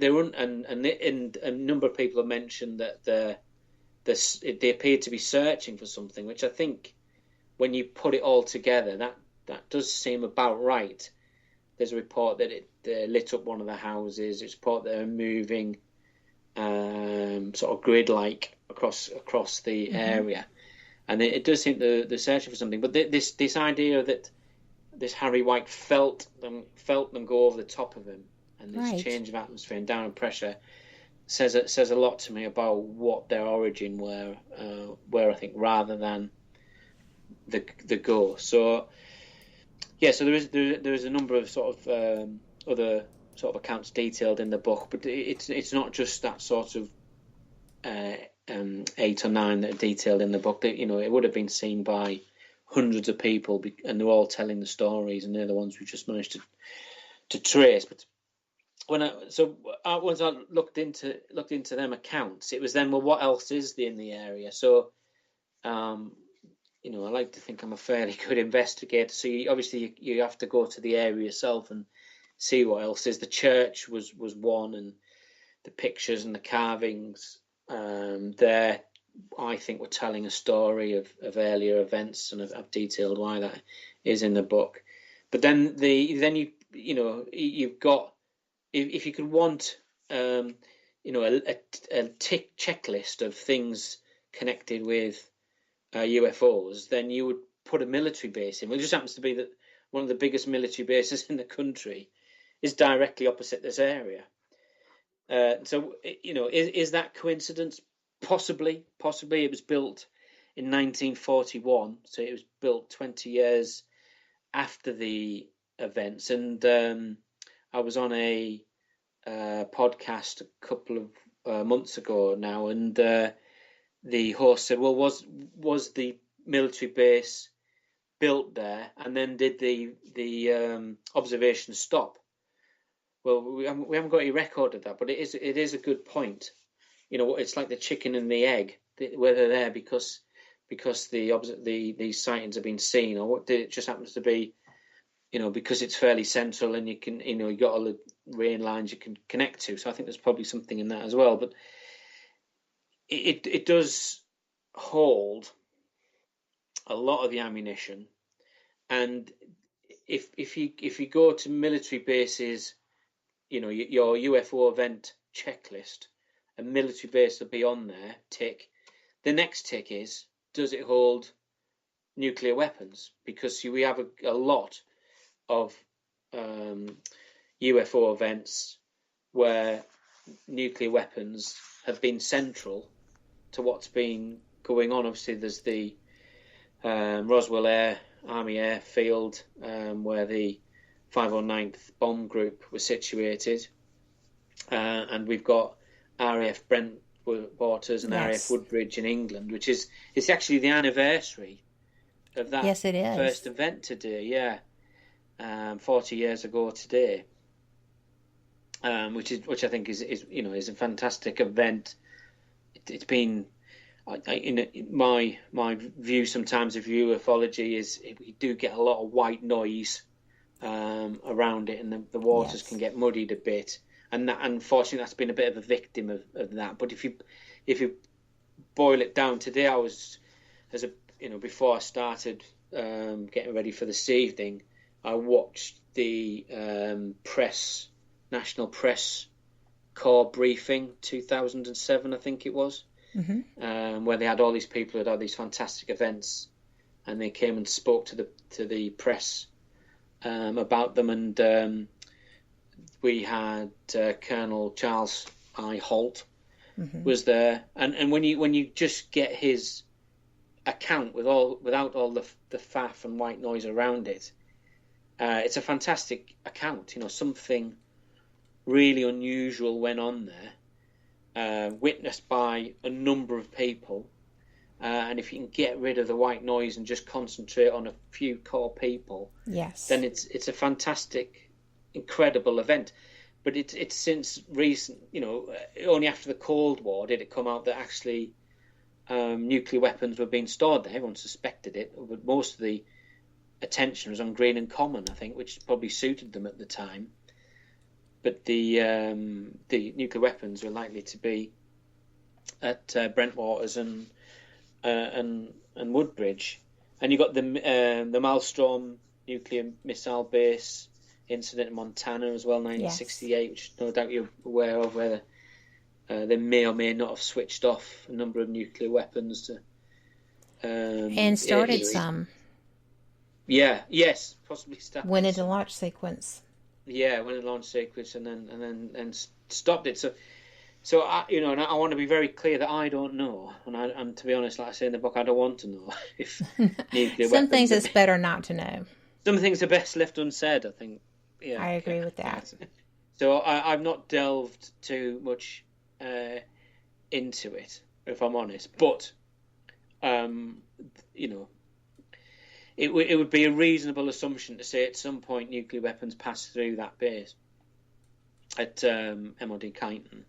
number of people have mentioned that they appear to be searching for something, which I think, when you put it all together, that does seem about right. There's a report that it lit up one of the houses. It's a report that they're moving sort of grid-like across the area. And it does seem they're searching for something. But this idea that this Harry White felt them go over the top of him, and this change of atmosphere and downward pressure says a lot to me about what their origin were, I think, rather than the ghost. So yeah, so there is a number of sort of other sort of accounts detailed in the book, but it's not just that sort of 8 or 9 that are detailed in the book. That, it would have been seen by hundreds of people, and they're all telling the stories, and they're the ones we just managed to trace. But once I looked into them accounts, it was then, well, what else is there in the area? So, I like to think I'm a fairly good investigator. So you have to go to the area yourself and see what else is. The church was one, and the pictures and the carvings there, I think, were telling a story of earlier events, and I've detailed why that is in the book. But then you've got, if you could want a checklist of things connected with UFOs, then you would put a military base in. Well, it just happens to be that one of the biggest military bases in the country is directly opposite this area. So, is that coincidence? Possibly. It was built in 1941, so it was built 20 years after the events. And I was on a podcast a couple of months ago now, and the host said, "Well, was the military base built there, and then did the observation stop?" Well, we haven't got any record of that, but it is a good point. It's like the chicken and the egg, whether they're there because these sightings have been seen, or what it just happens to be, because it's fairly central and you can, you got all the rain lines you can connect to. So I think there's probably something in that as well. But it does hold a lot of the ammunition, and if you go to military bases, your UFO event checklist, a military base will be on there, tick. The next tick is, does it hold nuclear weapons? Because we have a lot of UFO events where nuclear weapons have been central to what's been going on. Obviously, there's the Roswell Army Airfield, where the 509th Bomb Group was situated, and we've got RAF Brentwaters and RAF Woodbridge in England, which it's actually the anniversary of that first event today. 40 years ago today, which I think is a fantastic event. It's been, my view sometimes of ufology is we do get a lot of white noise around it, and the waters can get muddied a bit. And that, unfortunately, that's been a bit of a victim of that. But if you boil it down today, I was, before I started getting ready for this evening, I watched the National Press Corps briefing 2007, I think it was, where they had all these people who had all these fantastic events, and they came and spoke to the press about them, and we had Colonel Charles I. Holt was there, and when you just get his account without all the faff and white noise around it, it's a fantastic account. Something really unusual went on there, witnessed by a number of people, and if you can get rid of the white noise and just concentrate on a few core people, then it's a fantastic, incredible event. But it's since recent, only after the Cold War did it come out that actually nuclear weapons were being stored there. Everyone suspected it, but most of the attention was on Green and Common, I think, which probably suited them at the time. But the nuclear weapons were likely to be at Brentwaters and Woodbridge, and you got the Maelstrom nuclear missile base incident in Montana as well, 1968, which no doubt you're aware of, where they may or may not have switched off a number of nuclear weapons to
and started some.
Possibly started.
Went into launch sequence.
Yeah, went into launch sequence and then stopped it. So I, and I want to be very clear that I don't know, and to be honest, like I say in the book, I don't want to know if nuclear
some weapons. Things it's better not to know.
Some things are best left unsaid, I think. Yeah,
I agree with that.
So I've not delved too much into it, if I'm honest. But you know, it would be a reasonable assumption to say at some point nuclear weapons pass through that base at MOD Kyneton,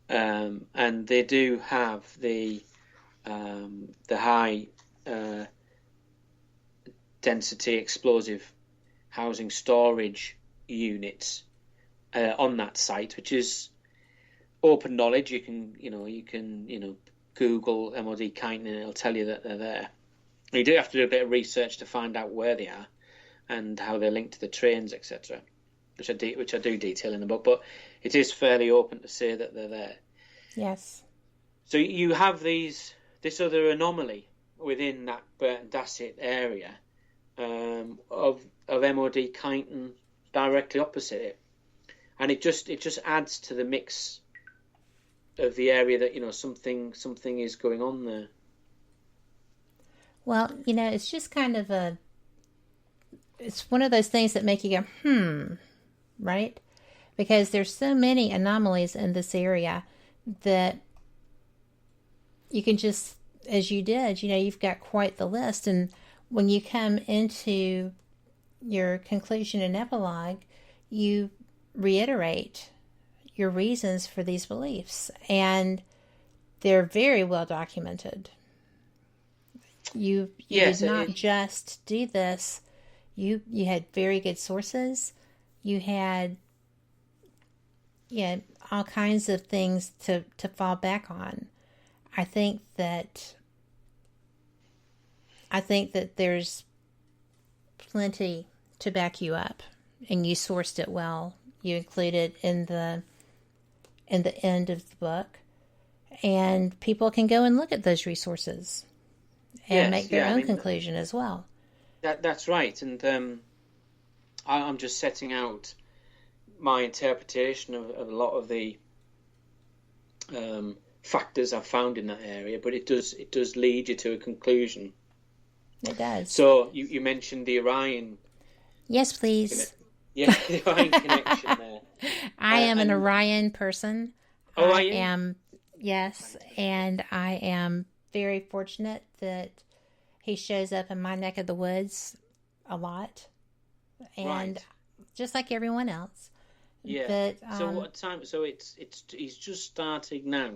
and they do have the high density explosive housing storage units on that site, which is open knowledge. You can Google MOD Kyneton and it'll tell you that they're there. You do have to do a bit of research to find out where they are and how they're linked to the trains, etc., which I do detail in the book. But it is fairly open to say that they're there.
Yes.
So you have this other anomaly within that Burton Dassett area of MOD Kyneton directly opposite it, and it just adds to the mix of the area that something is going on there.
Well, it's just kind of it's one of those things that make you go, right? Because there's so many anomalies in this area that you can just, as you did, you've got quite the list. And when you come into your conclusion and epilogue, you reiterate your reasons for these beliefs. And they're very well documented. You did not just do this. You had very good sources. You had all kinds of things to fall back on. I think that there's plenty to back you up, and you sourced it well. You included in the end of the book, and people can go and look at those resources and make their own conclusion as well.
That's right, and I'm just setting out my interpretation of a lot of the factors I've found in that area, but it does lead you to a conclusion.
It does.
So you mentioned the Orion.
Yes, please.
The Orion connection there.
I am an Orion person.
Oh,
I am. Yes, and I am very fortunate that he shows up in my neck of the woods a lot, and just like everyone else.
Yeah. But, so what time? So he's just starting now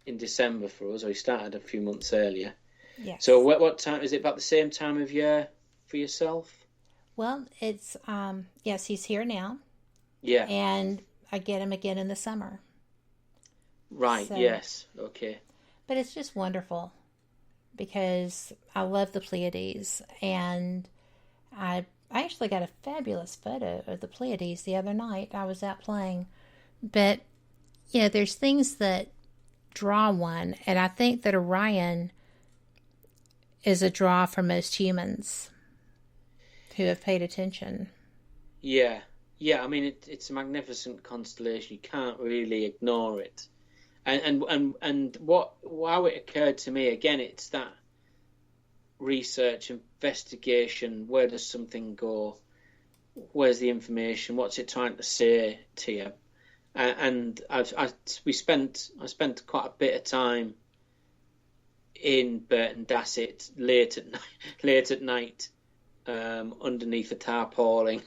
in December for us. Or he started a few months earlier.
Yes.
So what time is it? About the same time of year for yourself?
Well, it's yes, he's here now.
Yeah.
And I get him again in the summer.
Right. So, yes. Okay.
But it's just wonderful because I love the Pleiades, and I actually got a fabulous photo of the Pleiades the other night. I was out playing. But, there's things that draw one, and I think that Orion is a draw for most humans who have paid attention.
Yeah. I mean, it's a magnificent constellation. You can't really ignore it. And how it occurred to me, again, it's that research, investigation. Where does something go? Where's the information? What's it trying to say to you? And I spent quite a bit of time in Burton Dassett late at night, underneath a tarpaulin,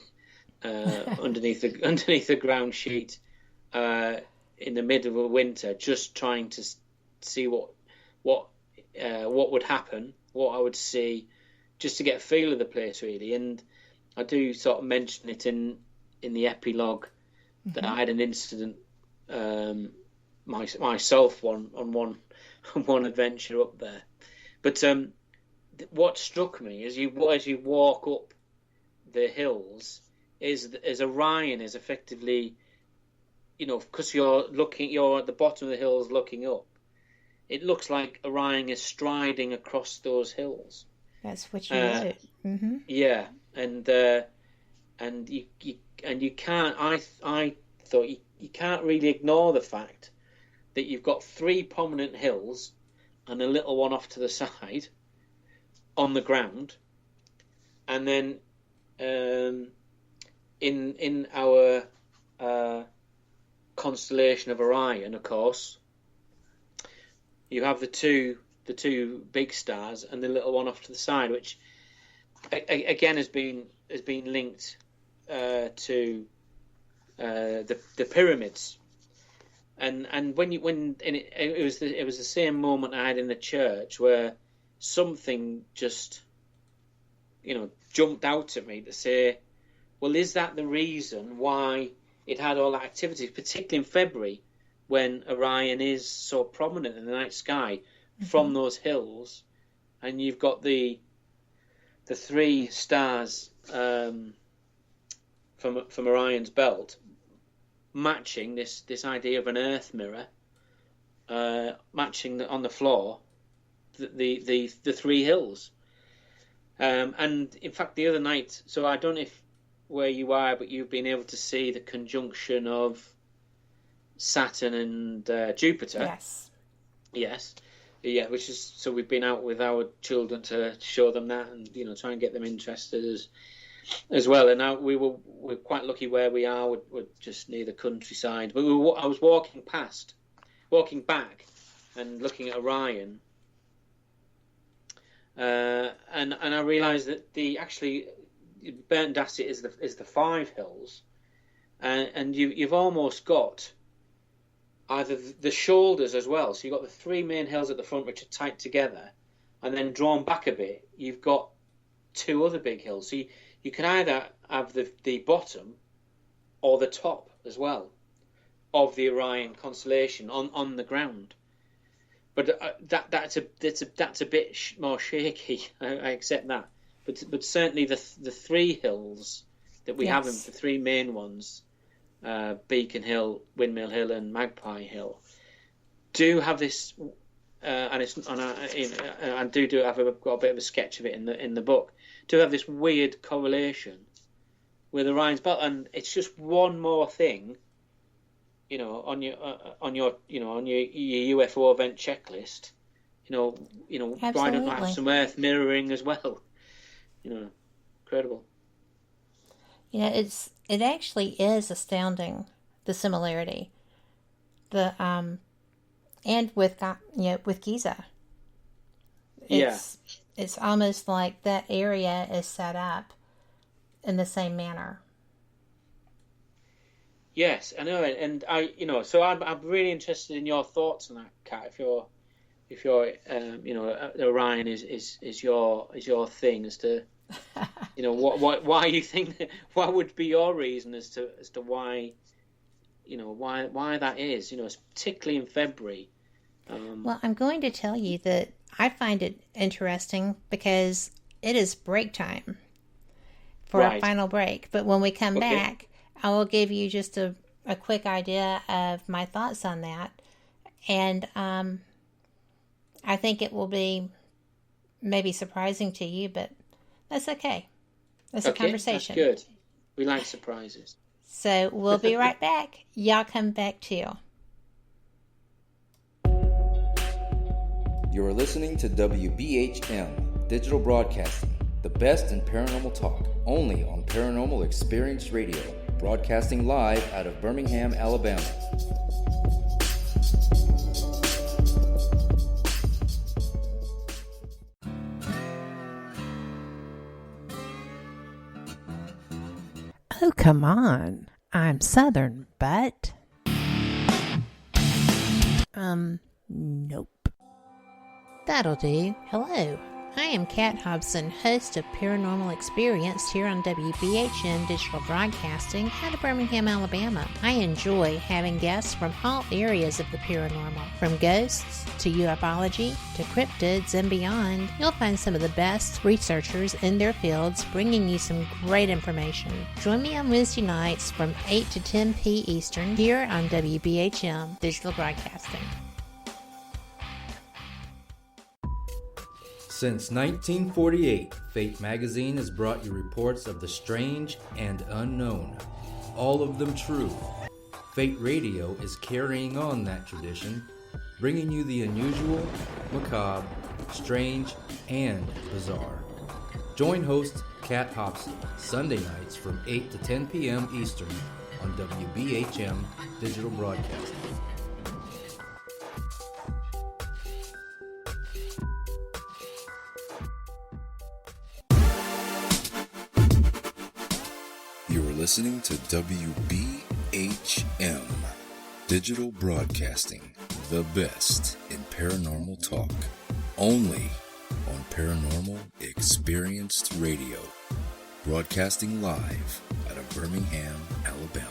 underneath the ground sheet, in the middle of winter, just trying to see what would happen, what I would see, just to get a feel of the place, really. And I do sort of mention it in the epilogue that I had an incident myself on one adventure up there. But what struck me as you walk up the hills is Orion is effectively, because you're at the bottom of the hills looking up. It looks like Orion is striding across those hills.
That's what you wrote. Mm-hmm.
Yeah, and you can't. I thought you can't really ignore the fact that you've got three prominent hills and a little one off to the side on the ground, and then in our constellation of Orion, of course, you have the two big stars and the little one off to the side, which again has been linked to the pyramids. And it was the same moment I had in the church where something just jumped out at me to say, well, is that the reason why it had all that activity, particularly in February, when Orion is so prominent in the night sky from those hills, and you've got the three stars from Orion's belt matching this idea of an Earth mirror, matching on the floor the three hills, and in fact the other night. So I don't know where you are, but you've been able to see the conjunction of Saturn and Jupiter. Yes, yeah. Which is, so we've been out with our children to show them that, and try and get them interested as well. And now we're quite lucky where we are. We're just near the countryside. But I was walking back, and looking at Orion, and I realised that Burton Dassett is the five hills, and you've almost got either the shoulders as well. So you've got the three main hills at the front, which are tight together, and then drawn back a bit, you've got two other big hills. So you can either have the bottom or the top as well of the Orion constellation on the ground. But that's a bit more shaky. I accept that. But certainly the three hills that we have, the three main ones, Beacon Hill, Windmill Hill, and Magpie Hill, do have this, and I do have got a bit of a sketch of it in the book. Do have this weird correlation with Orion's belt, and it's just one more thing, on your UFO event checklist. Why don't I have some Earth mirroring as well? Incredible.
It actually is astounding, the similarity. And with Giza. It's almost like that area is set up in the same manner.
Yes, I know, and so I'm really interested in your thoughts on that, Kat. If you're Orion is your thing, as to why you think that, what would be your reason as to why why that is, particularly in February.
Well, I'm going to tell you that I find it interesting because it is break time for our final break. But when we come back, I will give you just a quick idea of my thoughts on that. And I think it will be maybe surprising to you, but that's okay. That's a conversation.
That's good. We like surprises.
So we'll be right back. Y'all come back too.
You're listening to WBHM Digital Broadcasting, the best in paranormal talk, only on Paranormal Experience Radio, broadcasting live out of Birmingham, Alabama.
Oh, come on. I'm Southern, but... Nope. That'll do. Hello. I am Kat Hobson, host of Paranormal Experience here on WBHM Digital Broadcasting out of Birmingham, Alabama. I enjoy having guests from all areas of the paranormal, from ghosts to ufology to cryptids and beyond. You'll find some of the best researchers in their fields bringing you some great information. Join me on Wednesday nights from 8 to 10 p. Eastern here on WBHM Digital Broadcasting.
Since 1948, Fate magazine has brought you reports of the strange and unknown, all of them true. Fate Radio is carrying on that tradition, bringing you the unusual, macabre, strange, and bizarre. Join host Kat Hobson Sunday nights from 8 to 10 p.m. Eastern on WBHM Digital Broadcasting.
You're listening to WBHM Digital Broadcasting, the best in paranormal talk, only on Paranormal Experienced Radio, broadcasting live out of Birmingham, Alabama.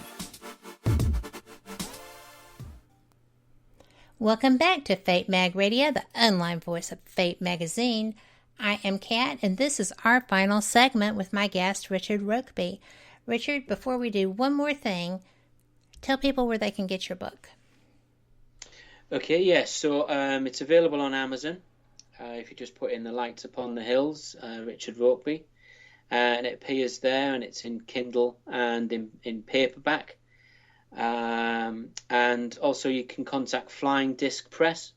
Welcome back to Fate Mag Radio, the online voice of Fate Magazine. I am Kat, and this is our final segment with my guest, Richard Rokeby. Richard, before we do one more thing, tell people where they can get your book.
Okay, yes. So it's available on Amazon. If you just put in The Lights Upon the Hills, Richard Rokeby, and it appears there, and it's in Kindle and in paperback. And also you can contact Flying Disc Press,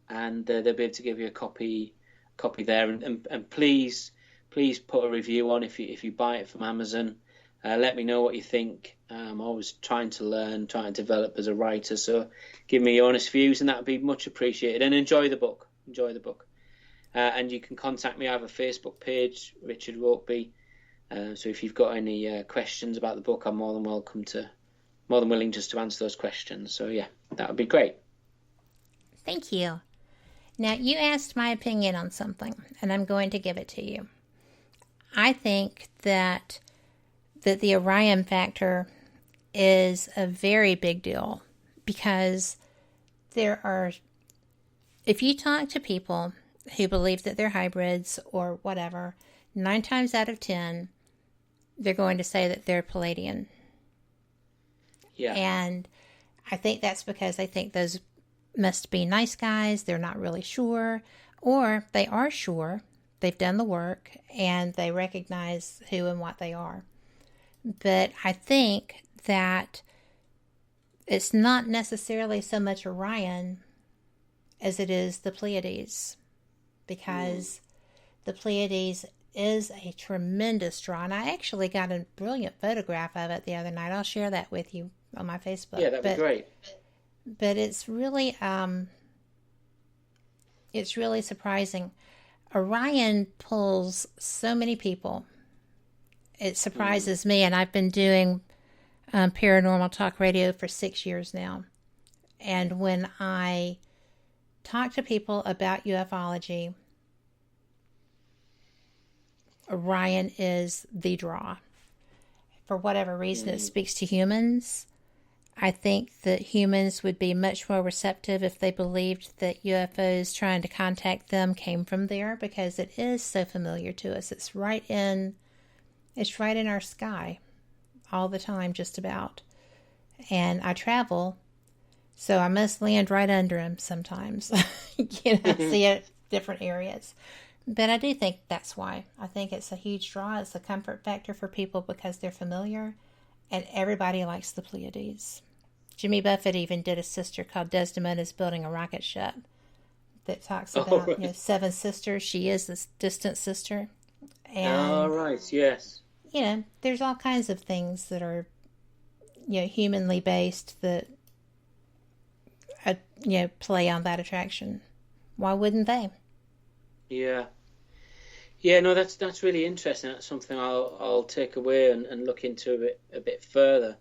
and they'll be able to give you a copy there. And please put a review on if you buy it from Amazon. Let me know what you think. I'm always trying to learn, trying to develop as a writer. So give me your honest views, and that would be much appreciated. And enjoy the book. And you can contact me. I have a Facebook page, Richard Rokeby. So if you've got any questions about the book, I'm more than willing just to answer those questions. So yeah, that would be great.
Thank you. Now, you asked my opinion on something, and I'm going to give it to you. I think that the Orion factor is a very big deal, because if you talk to people who believe that they're hybrids or whatever, 9 times out of 10, they're going to say that they're Palladian.
Yeah.
And I think that's because they think those must be nice guys. They're not really sure, or they are sure. They've done the work and they recognize who and what they are. But I think that it's not necessarily so much Orion as it is the Pleiades, because the Pleiades is a tremendous draw. And I actually got a brilliant photograph of it the other night. I'll share that with you on my Facebook.
Yeah, that'd be great.
But it's really surprising. Orion pulls so many people. It surprises me, and I've been doing paranormal talk radio for 6 years now. And when I talk to people about ufology, Orion is the draw. For whatever reason, it speaks to humans. I think that humans would be much more receptive if they believed that UFOs trying to contact them came from there, because it is so familiar to us. It's right in our sky all the time, just about. And I travel, so I must land right under them sometimes. See it different areas. But I do think that's why. I think it's a huge draw. It's a comfort factor for people because they're familiar, and everybody likes the Pleiades. Jimmy Buffett even did a sister called Desdemona's Building a Rocket Ship that talks about 7 sisters. She is this distant sister. And,
right, yes.
There's all kinds of things that are, humanly based that, play on that attraction. Why wouldn't they?
Yeah. Yeah, no, that's really interesting. That's something I'll take away and look into a bit further.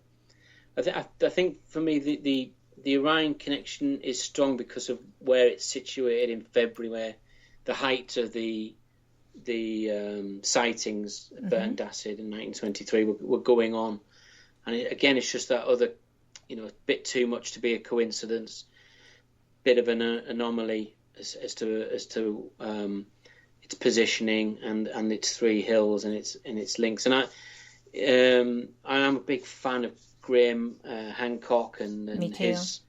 I think for me the Orion connection is strong because of where it's situated in February, where the height of the sightings at Burton Dassett in 1923 were going on, and it's just that other, a bit too much to be a coincidence, bit of an anomaly as to its positioning and its 3 hills and its links. And I am a big fan of Graham Hancock and his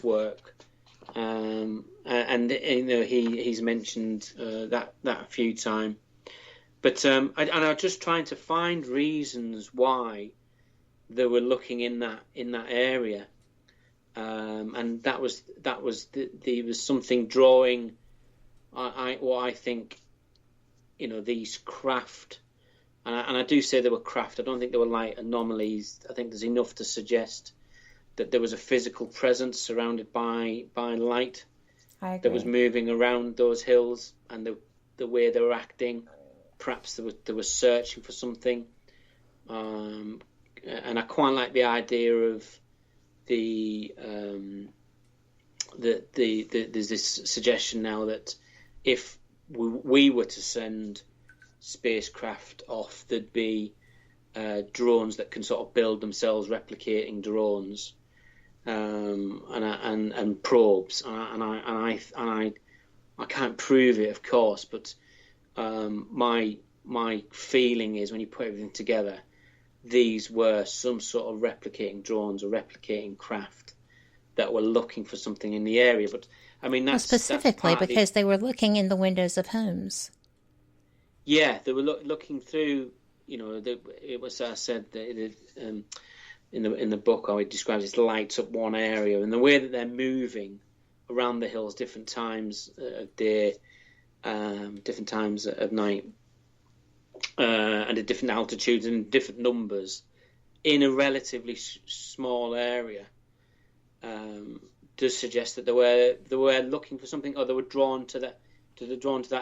work. He's mentioned that a few times. But I'm just trying to find reasons why they were looking in that area. And there was something drawing. What I think, these craft and I do say they were craft. I don't think they were light anomalies. I think there's enough to suggest that there was a physical presence surrounded by light that was moving around those hills, and the way they were acting, perhaps they were searching for something. And I quite like the idea of there's this suggestion now that if we were to send spacecraft off, there'd be drones that can sort of build themselves, replicating drones, and probes, and I can't prove it, of course, but my feeling is when you put everything together, these were some sort of replicating drones or replicating craft that were looking for something in the area. But I mean, that's
specifically because they were looking in the windows of homes.
Yeah, they were looking through. It was, I said, in the book, how it describes it lights up one area, and the way that they're moving around the hills, different times of day, different times of night, and at different altitudes and different numbers in a relatively small area, does suggest that they were looking for something, or they were drawn to that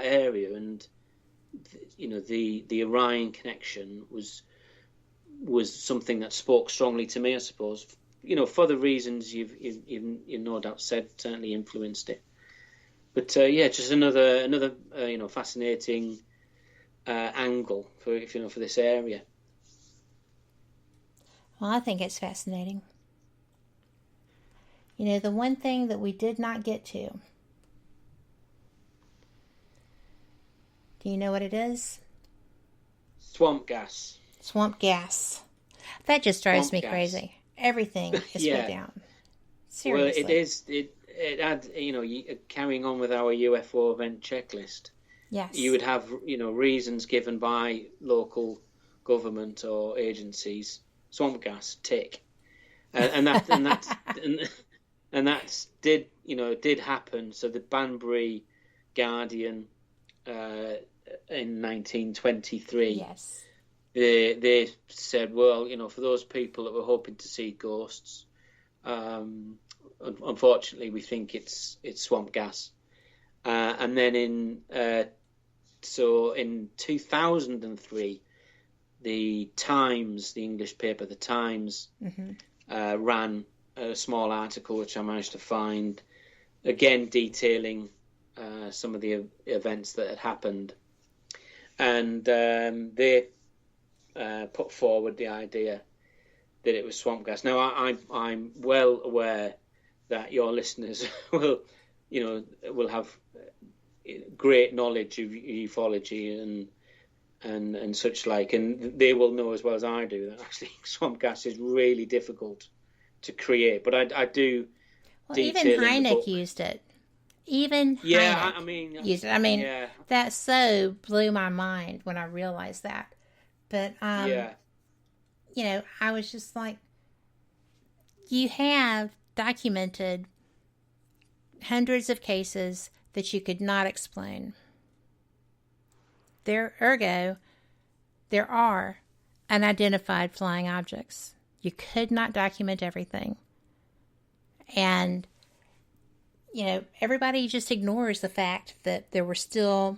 area. And the Orion connection was something that spoke strongly to me, I suppose. For the reasons you've no doubt said, certainly influenced it. But just another fascinating angle for this area.
Well, I think it's fascinating. The one thing that we did not get to. Do you know what it is?
Swamp gas.
Swamp gas. That just drives me crazy. Everything is put down. Seriously.
Well, it is. It had, carrying on with our UFO event checklist.
Yes.
You would have, reasons given by local government or agencies. Swamp gas, tick. And that did happen. So the Banbury Guardian in 1923.
Yes.
They said, well, for those people that were hoping to see ghosts, unfortunately, we think it's swamp gas. And then in 2003, the Times, the English paper, the Times, ran a small article which I managed to find, again detailing some of the events that had happened, and they put forward the idea that it was swamp gas. Now, I'm well aware that your listeners will have great knowledge of ufology and such like, and they will know as well as I do that actually swamp gas is really difficult to create. But I do.
Well, even Hynek used it. Even Hynek used it. I mean, that so blew my mind when I realized that. But I was just like, you have documented hundreds of cases that you could not explain. There are unidentified flying objects. You could not document everything. And, everybody just ignores the fact that there were still,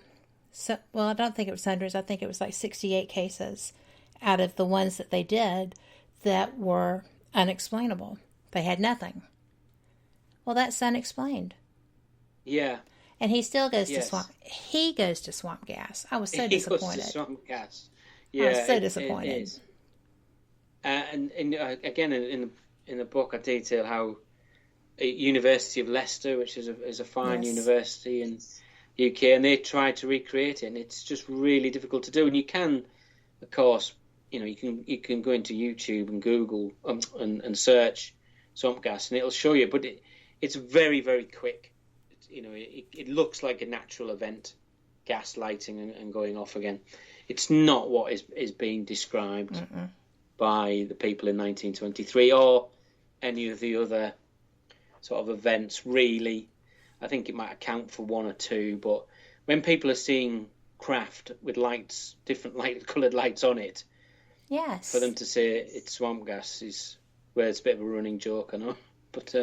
I don't think it was hundreds. I think it was like 68 cases out of the ones that they did that were unexplainable. They had nothing. Well, that's unexplained.
Yeah.
And he still goes to swamp. He goes to swamp gas. I was so disappointed.
He goes to swamp gas. Yeah,
I was so disappointed.
And again, in the book, I detail how University of Leicester, which is a fine university in UK, and they tried to recreate it, and it's just really difficult to do. And you can, of course, you can go into YouTube and Google and search swamp gas, and it'll show you. But it's very, very quick. It looks like a natural event, gas lighting and going off again. It's not what is being described by the people in 1923 or any of the other sort of events, really. I think it might account for one or two, but when people are seeing craft with lights, different coloured lights on it.
Yes.
For them to say it's swamp gas is where it's a bit of a running joke, I know. But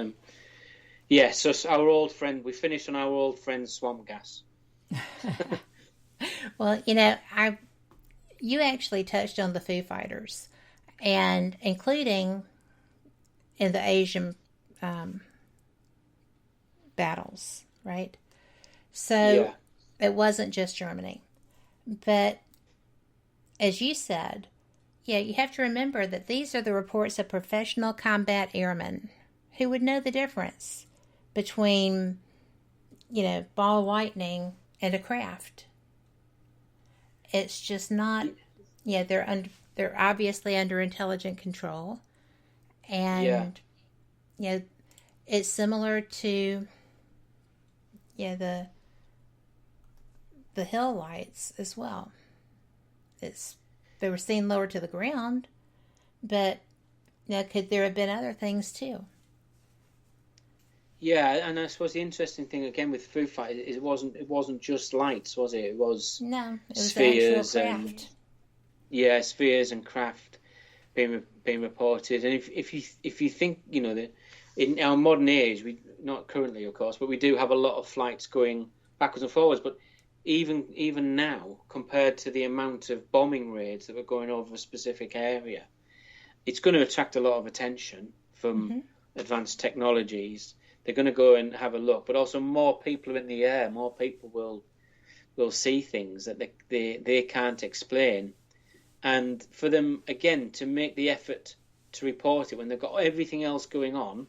yeah, so our old friend, we finished on our old friend swamp gas.
Well, you actually touched on the Foo Fighters, and including in the Asian battles, right? So it wasn't just Germany. But as you said, you have to remember that these are the reports of professional combat airmen who would know the difference between, ball lightning and a craft. It's just not, they're obviously under intelligent control. And, it's similar to, the hill lights as well. They were seen lower to the ground, but could there have been other things too?
Yeah, and I suppose the interesting thing again with Foo Fighters is it wasn't just lights, was it? It was spheres
the actual craft.
And spheres and craft being reported. And if you think that in our modern age, we not currently of course, but we do have a lot of flights going backwards and forwards. But even now, compared to the amount of bombing raids that were going over a specific area, it's going to attract a lot of attention from advanced technologies. They're going to go and have a look, but also more people are in the air. More people will see things that they can't explain, and for them again to make the effort to report it when they've got everything else going on,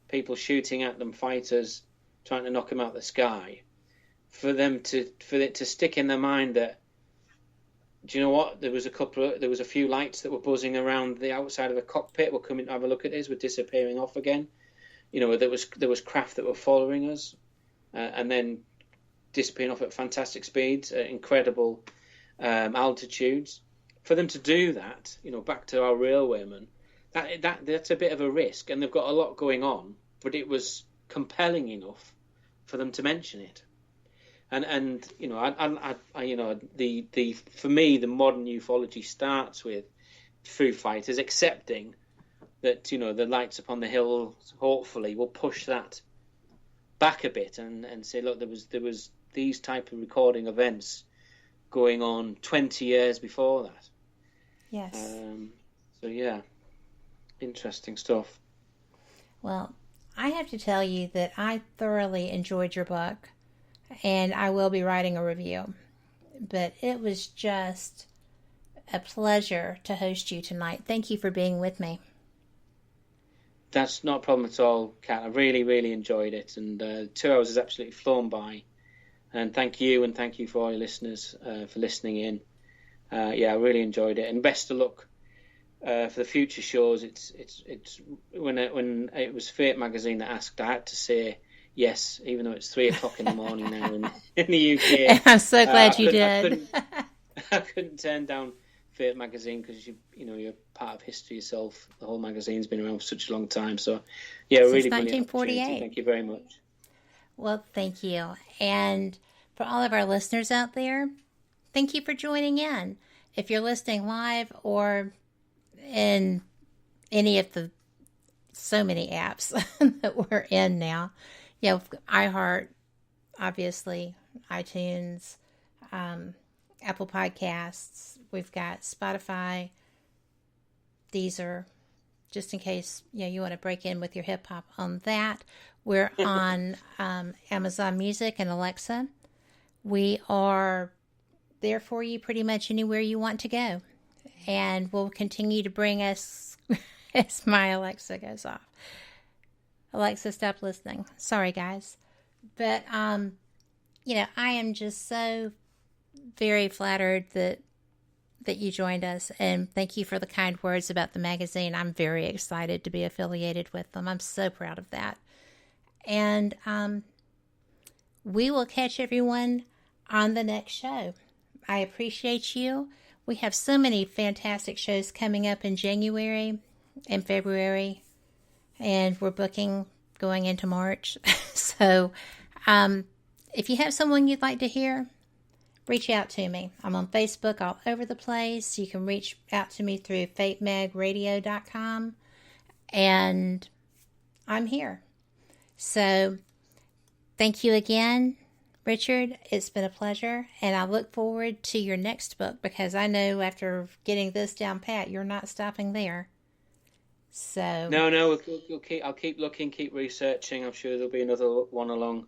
people shooting at them, fighters trying to knock them out of the sky, for it to stick in their mind that, do you know what? There was a few lights that were buzzing around the outside of the cockpit. We're coming to have a look at this. We're disappearing off again. There was craft that were following us, and then disappearing off at fantastic speeds, at incredible altitudes. For them to do that, back to our railwaymen, that's a bit of a risk, and they've got a lot going on. But it was compelling enough for them to mention it, and for me the modern ufology starts with Foo Fighters accepting that the lights upon the hill hopefully will push that back a bit and say, look, there was these type of recording events going on 20 years before that.
Yes.
Interesting stuff.
Well, I have to tell you that I thoroughly enjoyed your book, and I will be writing a review. But it was just a pleasure to host you tonight. Thank you for being with me.
That's not a problem at all, Kat. I really, really enjoyed it, and 2 hours has absolutely flown by. And thank you for all your listeners for listening in. I really enjoyed it, and best of luck for the future shows. It's when it was Fate magazine that asked, I had to say yes, even though it's 3:00 in the morning now in the UK.
I'm so glad you did.
I couldn't turn down Fate magazine because you're part of history yourself. The whole magazine's been around for such a long time. So really brilliant
1948.
Thank you very much.
Well, thank you. And for all of our listeners out there, thank you for joining in. If you're listening live or in any of the so many apps that we're in now, iHeart, obviously, iTunes, Apple Podcasts, we've got Spotify, Deezer, just in case you want to break in with your hip hop on that. We're on Amazon Music and Alexa. We are there for you pretty much anywhere you want to go. And we'll continue to bring us as my Alexa goes off. Alexa, stop listening. Sorry, guys. But, I am just so very flattered that you joined us. And thank you for the kind words about the magazine. I'm very excited to be affiliated with them. I'm so proud of that. And we will catch everyone on the next show. I appreciate you. We have so many fantastic shows coming up in January and February, and we're booking going into March. So if you have someone you'd like to hear, reach out to me. I'm on Facebook all over the place. You can reach out to me through fatemegradio.com, and I'm here. So thank you again, Richard. It's been a pleasure, and I look forward to your next book, because I know after getting this down pat, you're not stopping there. So
no, I'll keep looking, keep researching. I'm sure there'll be another one along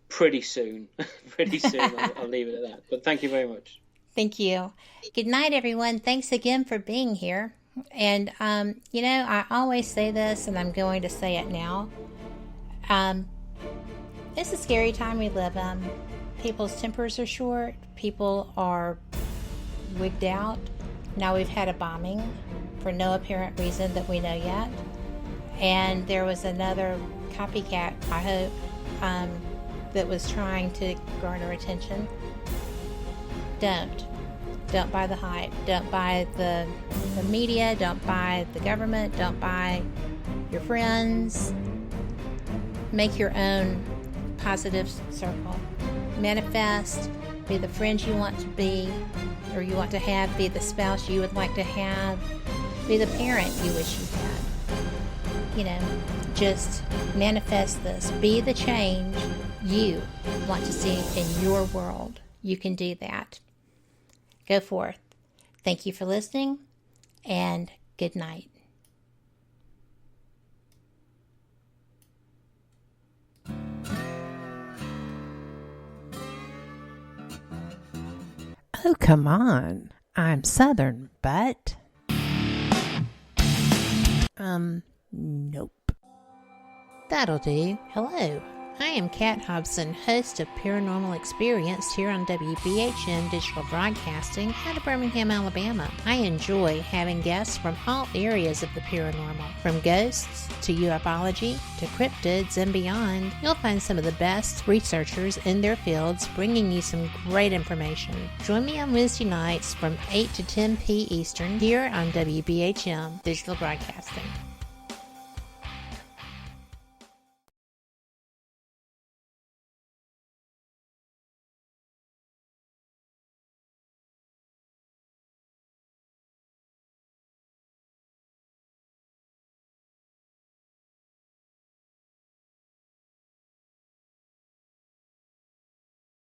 pretty soon. I'll leave it at that. But thank you very much.
Thank you. Good night, everyone. Thanks again for being here. And I always say this, and I'm going to say it now. It's a scary time we live in. People's tempers are short. People are wigged out. Now we've had a bombing for no apparent reason that we know yet. And there was another copycat, I hope, that was trying to garner attention. Don't buy the hype. Don't buy the media. Don't buy the government. Don't buy your friends. Make your own positive circle. Manifest. Be the friends you want to be, or you want to have. Be the spouse you would like to have. Be the parent you wish you had. Just manifest this. Be the change you want to see in your world. You can do that. Go forth. Thank you for listening, and good night.
Oh, come on. I'm Southern, but... Nope.
That'll do. Hello. I am Kat Hobson, host of Paranormal Experience here on WBHM Digital Broadcasting out of Birmingham, Alabama. I enjoy having guests from all areas of the paranormal, from ghosts to ufology to cryptids and beyond. You'll find some of the best researchers in their fields bringing you some great information. Join me on Wednesday nights from 8 to 10 p. Eastern here on WBHM Digital Broadcasting.